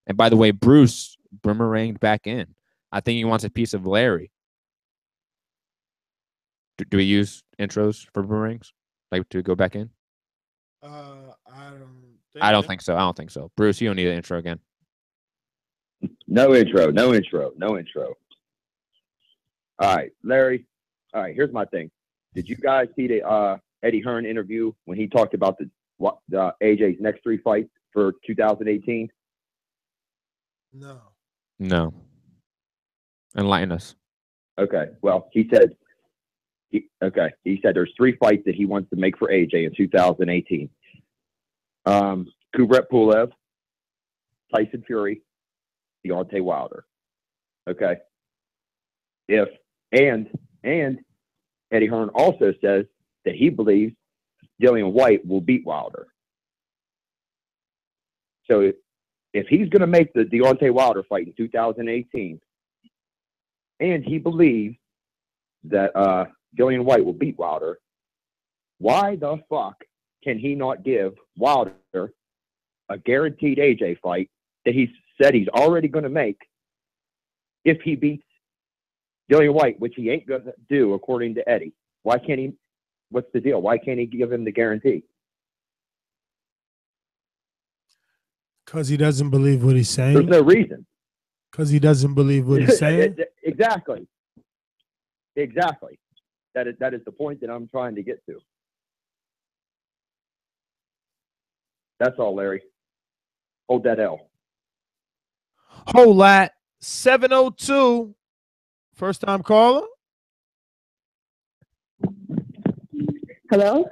S9: And by the way, Bruce boomeranged back in. I think he wants a piece of Larry. Do we use intros for boomerangs? Like to go back in? I don't think so. I don't think so. Bruce, you don't need an intro again.
S1: No intro. All right, Larry. All right, here's my thing. Did you guys see the Eddie Hearn interview when he talked about the AJ's next 3 fights for 2018?
S5: No.
S9: Enlighten us.
S1: Okay. Well, he said there's 3 fights that he wants to make for AJ in 2018. Kubrat Pulev, Tyson Fury, Deontay Wilder. Okay. And Eddie Hearn also says that he believes Dillian Whyte will beat Wilder. So if he's going to make the Deontay Wilder fight in 2018, and he believes that Dillian Whyte will beat Wilder, why the fuck can he not give Wilder a guaranteed AJ fight that he said he's already going to make if he beats Dillian Whyte, which he ain't going to do according to Eddie? Why can't he? What's the deal? Why can't he give him the guarantee?
S5: Because he doesn't believe what he's saying.
S1: There's no reason.
S5: Because he doesn't believe what he's saying.
S1: Exactly. That is the point that I'm trying to get to. That's all, Larry. Hold that L.
S5: Hold that. 702. First time caller.
S2: Hello?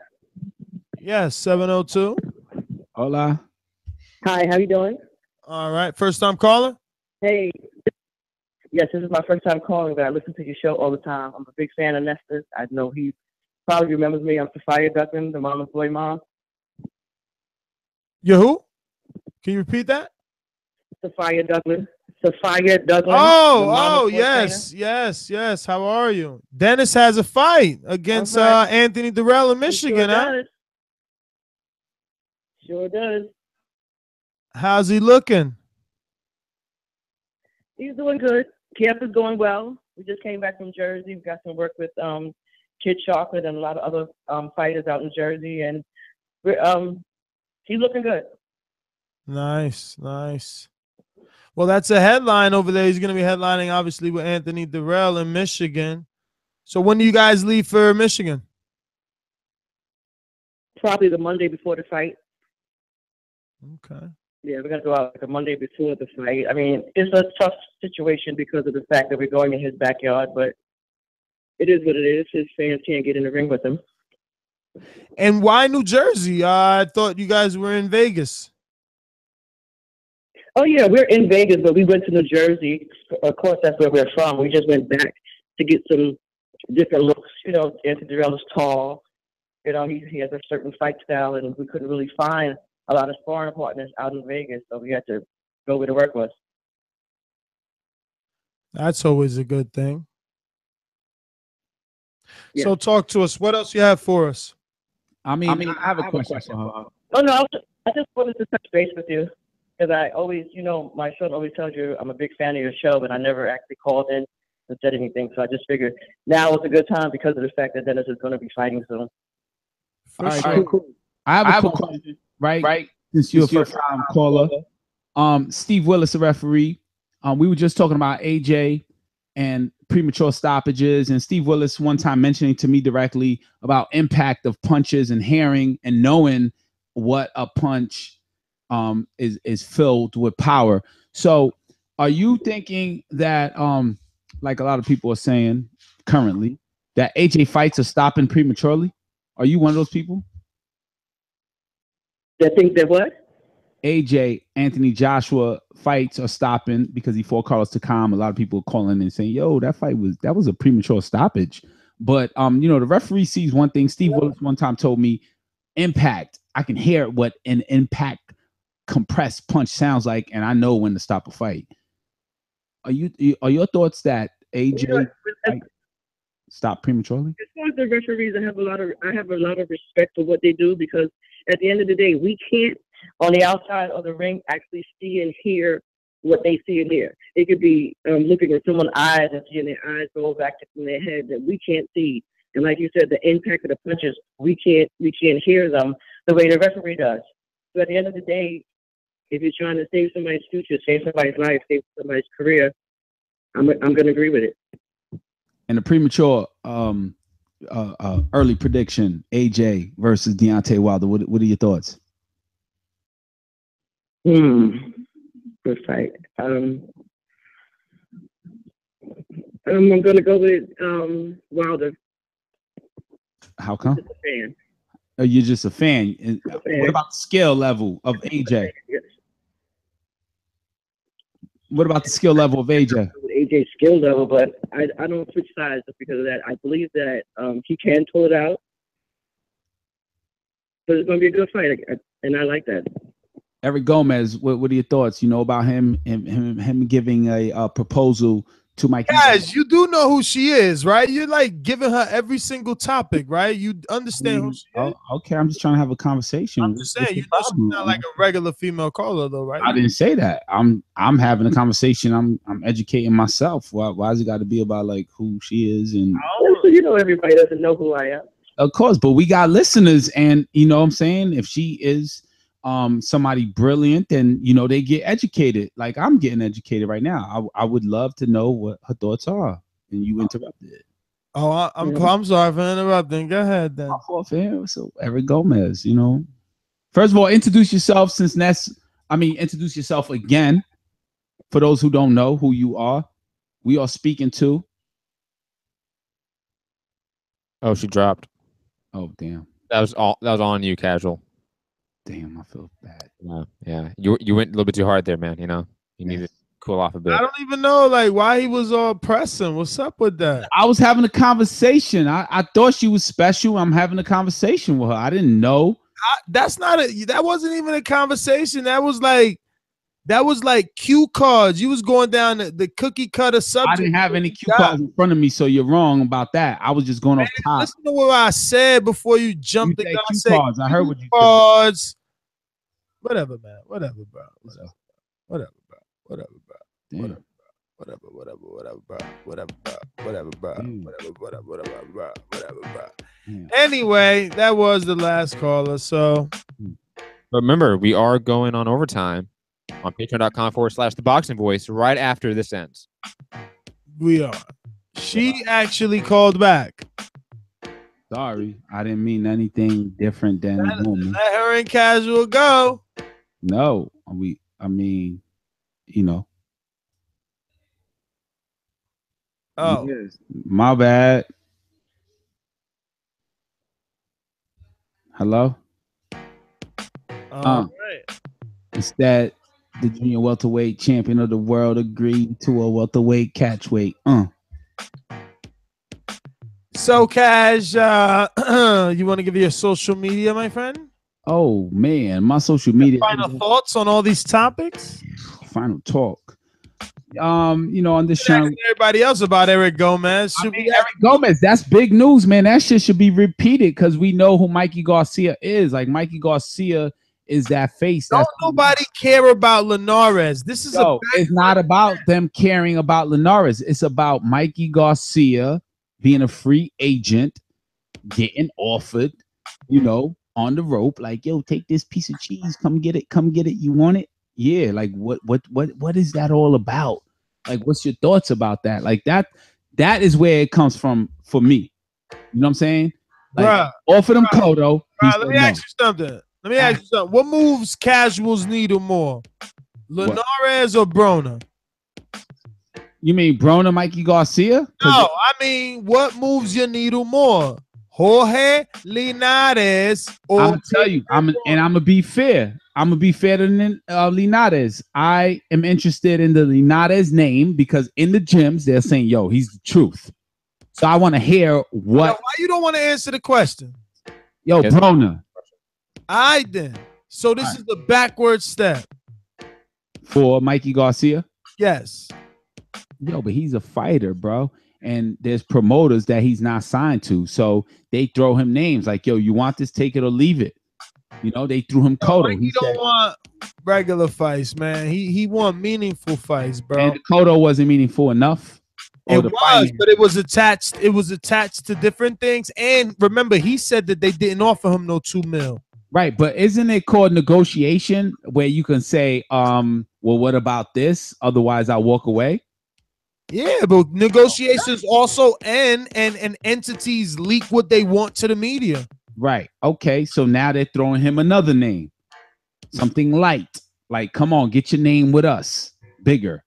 S5: Yes, 702.
S11: Hola.
S2: Hi, how you doing?
S5: All right. First time caller?
S2: Hey. Yes, this is my first time calling, but I listen to your show all the time. I'm a big fan of Nestor. I know he probably remembers me. I'm Sophia Duckman, the Mama Boy mom.
S5: You who? Can you repeat that?
S2: Sophia Duckman.
S5: Oh, yes. How are you? Dennis has a fight against Anthony Durrell in Michigan,
S2: Sure does.
S5: How's he looking?
S2: He's doing good. Camp is going well. We just came back from Jersey. We got some work with Kid Chocolate and a lot of other fighters out in Jersey, and we're He's looking good.
S5: Nice, nice. Well, that's a headline over there. He's going to be headlining, obviously, with Anthony Durrell in Michigan. So when do you guys leave for Michigan?
S2: Probably the Monday before the fight.
S5: Okay.
S2: Yeah, we're going to go out like a Monday before the fight. I mean, it's a tough situation because of the fact that we're going in his backyard, but it is what it is. His fans can't get in the ring with him.
S5: And why New Jersey? I thought you guys were in Vegas.
S2: Oh, yeah, we're in Vegas, but we went to New Jersey. Of course, that's where we're from. We just went back to get some different looks. You know, Anthony Durrell is tall. You know, he has a certain fight style, and we couldn't really find a lot of sparring partners out in Vegas, so we had to go where the work was.
S5: That's always a good thing.
S2: Yeah.
S5: So talk to us. What else you have for us?
S11: I have a question.
S2: Oh, no, I just wanted to touch base with you because I always, you know, my son always tells you I'm a big fan of your show, but I never actually called in and said anything. So I just figured now is a good time because of the fact that Dennis is going to be fighting soon.
S11: All right, cool. I have a question, right? Since you're a first-time caller. Steve Willis, a referee. We were just talking about AJ and premature stoppages, and Steve Willis one time mentioning to me directly about impact of punches and hearing and knowing what a punch is filled with power. So are you thinking that like a lot of people are saying currently that AJ fights are stopping prematurely? Are you one of those people?
S2: I think that what?
S11: AJ, Anthony Joshua fights are stopping because he fought Carlos Takam. A lot of people are calling in and saying, yo, that was a premature stoppage. But you know, the referee sees one thing. Steve Willis one time told me, impact. I can hear what an impact compressed punch sounds like, and I know when to stop a fight. Are your thoughts that AJ stop prematurely?
S2: As far as the referees, I have a lot of respect for what they do because at the end of the day, we can't on the outside of the ring actually see and hear what they see and hear. It could be looking at someone's eyes and seeing their eyes go back from their head that we can't see. And like you said, the impact of the punches, we can't hear them the way the referee does. So at the end of the day, if you're trying to save somebody's future, save somebody's life, save somebody's career, I'm going to agree with it.
S11: And the premature early prediction, AJ versus Deontay Wilder. What are your thoughts?
S2: Good fight. I'm going to go with Wilder.
S11: How come?
S2: Just a fan.
S11: Oh, you're just a fan. What about the skill level of AJ?
S2: Yes.
S11: What about the skill level of AJ?
S2: AJ's skill level, but I don't switch sides just because of that. I believe that he can pull it out, but it's going to be a good fight, and I like that.
S11: Eric Gomez, what are your thoughts? You know about him giving a proposal to Mikey.
S5: Guys, you do know who she is, right? You're like giving her every single topic, right? You understand who she is?
S11: Okay, I'm just trying to have a conversation.
S5: I'm just saying, you know she's not like a regular female caller, though, right?
S11: I didn't say that. I'm having a conversation. I'm educating myself. Why has it got to be about like who she is? And
S2: you know, everybody doesn't know who I am.
S11: Of course, but we got listeners, and you know what I'm saying? If she is somebody brilliant, and you know they get educated, like I'm getting educated right now. I would love to know what her thoughts are, and you interrupted.
S5: Oh, I'm sorry for interrupting. Go ahead then.
S11: So Eric Gomez, you know, first of all, introduce yourself introduce yourself again for those who don't know who you are. We are speaking to.
S9: Oh, she dropped.
S11: Oh, damn.
S9: That was on you, Casual.
S11: Damn, I feel bad.
S9: Yeah. You went a little bit too hard there, man. You know, you need to cool off a bit.
S5: I don't even know like why he was all pressing. What's up with that?
S11: I was having a conversation. I thought she was special. I'm having a conversation with her. I didn't know.
S5: That wasn't even a conversation. That was like cue cards. You was going down the cookie cutter subject.
S11: I didn't have any cue cards in front of me, so you're wrong about that. I was just going off top.
S5: Listen to what I said before you jumped the gun.
S11: Cue cards. I heard what you
S5: said. Whatever, man. Whatever, bro. Whatever, bro. Anyway, that was the last caller. So
S9: But remember, we are going on overtime on patreon.com/theboxingvoice right after this ends.
S5: We are. She actually called back.
S11: Sorry, I didn't mean anything different than normal.
S5: Let her and Casual go.
S11: No, I mean, you know.
S5: Oh,
S11: yes, my bad. Hello.
S5: All right.
S11: It's that the junior welterweight champion of the world agreed to a welterweight catchweight.
S5: So, Cash, you want to give your social media, my friend?
S11: Oh man, my social media.
S5: Final thoughts on all these topics?
S11: Final talk. On this channel,
S5: everybody else about Eric Gomez.
S11: Eric Gomez, that's big news, man. That shit should be repeated because we know who Mikey Garcia is. Like Mikey Garcia is that face.
S5: Don't nobody care about Lainez. This is
S11: it's not about them caring about Lainez. It's about Mikey Garcia being a free agent, getting offered, on the rope, like, yo, take this piece of cheese, come get it, you want it? Yeah, like what is that all about? Like, what's your thoughts about that? Like that is where it comes from for me. You know what I'm saying? Like, offer them Cotto.
S5: Let me ask you something. What moves Casuals needle more? Lainez or Broner?
S11: You mean Broner, Mikey Garcia?
S5: No, I mean, what moves your needle more? Jorge Lainez or
S11: I'm gonna tell you, I'm gonna be fair. I'm gonna be fair to Lainez. I am interested in the Lainez name because in the gyms they're saying, yo, he's the truth. So I want to hear what.
S5: Why you don't want to answer the question?
S11: Yo, Broner.
S5: I then. So this is the backward step
S11: for Mikey Garcia.
S5: Yes.
S11: Yo, but he's a fighter, bro. And there's promoters that he's not signed to. So they throw him names like, yo, you want this, take it or leave it. They threw him Cotto.
S5: He don't want regular fights, man. He want meaningful fights, bro.
S11: And the Cotto wasn't meaningful enough.
S5: It was, but it was attached. It was attached to different things. And remember, he said that they didn't offer him no $2 million.
S11: Right, but isn't it called negotiation where you can say, well, what about this? Otherwise, I'll walk away.
S5: Yeah, but negotiations also end and entities leak what they want to the media.
S11: Right. Okay. So now they're throwing him another name, something light. Like, come on, get your name with us, bigger.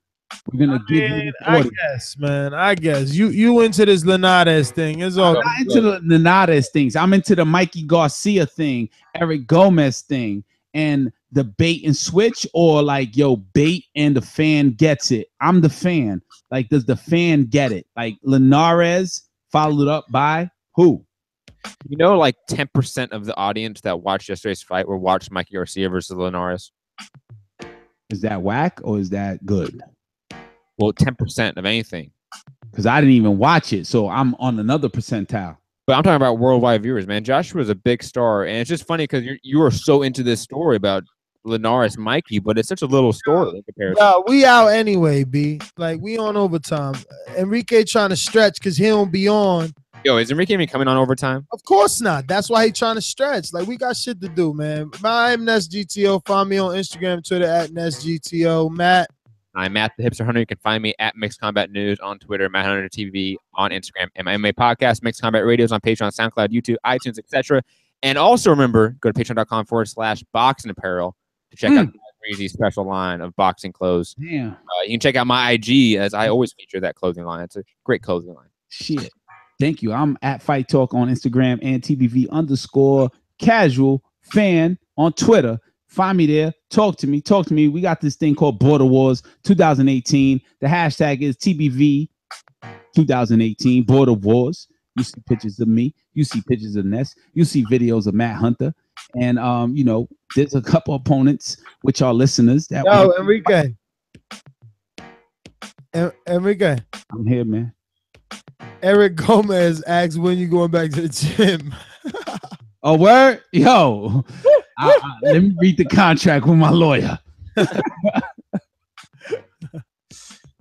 S11: We're gonna give you.
S5: I guess, man. I guess you into this Lainez thing. It's all.
S11: I'm not into the Lainez things. I'm into the Mikey Garcia thing, Eric Gomez thing, and the bait and switch, or like, yo, bait and the fan gets it. I'm the fan. Like, does the fan get it? Like Lainez followed up by who?
S9: Like 10% of the audience that watched yesterday's fight were watched Mikey Garcia versus Lainez.
S11: Is that whack or is that good?
S9: Well, 10% of anything.
S11: Because I didn't even watch it, so I'm on another percentile.
S9: But I'm talking about worldwide viewers, man. Joshua's a big star, and it's just funny because you are so into this story about Lainez Mikey, but it's such a little story in comparison.
S5: Yeah, we out anyway, B. Like, we on overtime. Enrique trying to stretch because he don't be on.
S9: Yo, is Enrique even coming on overtime?
S5: Of course not. That's why he trying to stretch. Like, we got shit to do, man. I'm NestGTO. Find me on Instagram, Twitter at NestGTO. Matt.
S9: I'm Matt the Hipster Hunter. You can find me at Mixed Combat News on Twitter, Matt Hunter TV on Instagram, and my MMA podcast, Mixed Combat Radios on Patreon, SoundCloud, YouTube, iTunes, etc. And also remember, go to patreon.com/boxing apparel to check out the crazy special line of boxing clothes.
S11: Yeah.
S9: You can check out my IG as I always feature that clothing line. It's a great clothing line.
S11: Shit. Thank you. I'm at Fight Talk on Instagram and TBV_casual fan on Twitter. Find me there. Talk to me. We got this thing called Border Wars 2018. The hashtag is TBV 2018 Border Wars. You see pictures of me. You see pictures of Ness. You see videos of Matt Hunter. And, there's a couple opponents, which are listeners.
S5: Enrique. Enrique.
S11: I'm here, man.
S5: Eric Gomez asks when you going back to the gym.
S11: Oh, word? Yo, let me read the contract with my lawyer.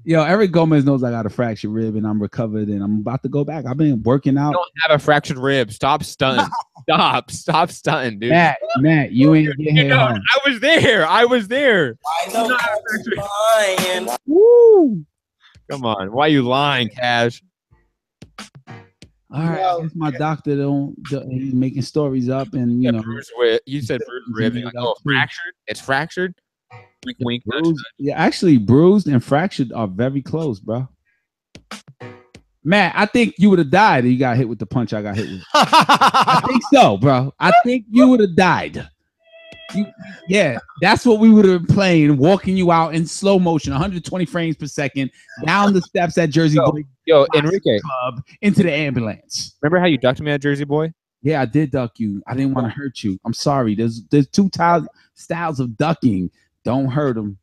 S11: Yo, Eric Gomez knows I got a fractured rib and I'm recovered and I'm about to go back. I've been working out.
S9: You don't have a fractured rib. Stop stunting. Stop stunting, dude.
S11: Matt, you ain't get hit hard.
S9: I was there.
S11: Woo!
S9: Come on, why you lying, Cash?
S11: All right, I guess my doctor he's making stories up, and you know,
S9: you said bruised rib. Like, oh, fractured. It's fractured. Wink, wink.
S11: Bruised, yeah, actually, bruised and fractured are very close, bro. Matt, I think you would have died if you got hit with the punch I got hit with. I think so, bro. I think you would have died. Yeah, that's what we would have been playing, walking you out in slow motion, 120 frames per second, down the steps at Jersey Boy.
S9: Yo, Enrique.
S11: Club, into the ambulance.
S9: Remember how you ducked me at Jersey Boy?
S11: Yeah, I did duck you. I didn't want to hurt you. I'm sorry. There's two styles of ducking. Don't hurt them.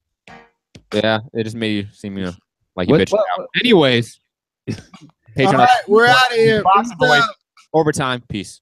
S9: Yeah, it just made you seem like you bitched out. Anyways.
S5: All right, we're out of here.
S9: Overtime. Peace.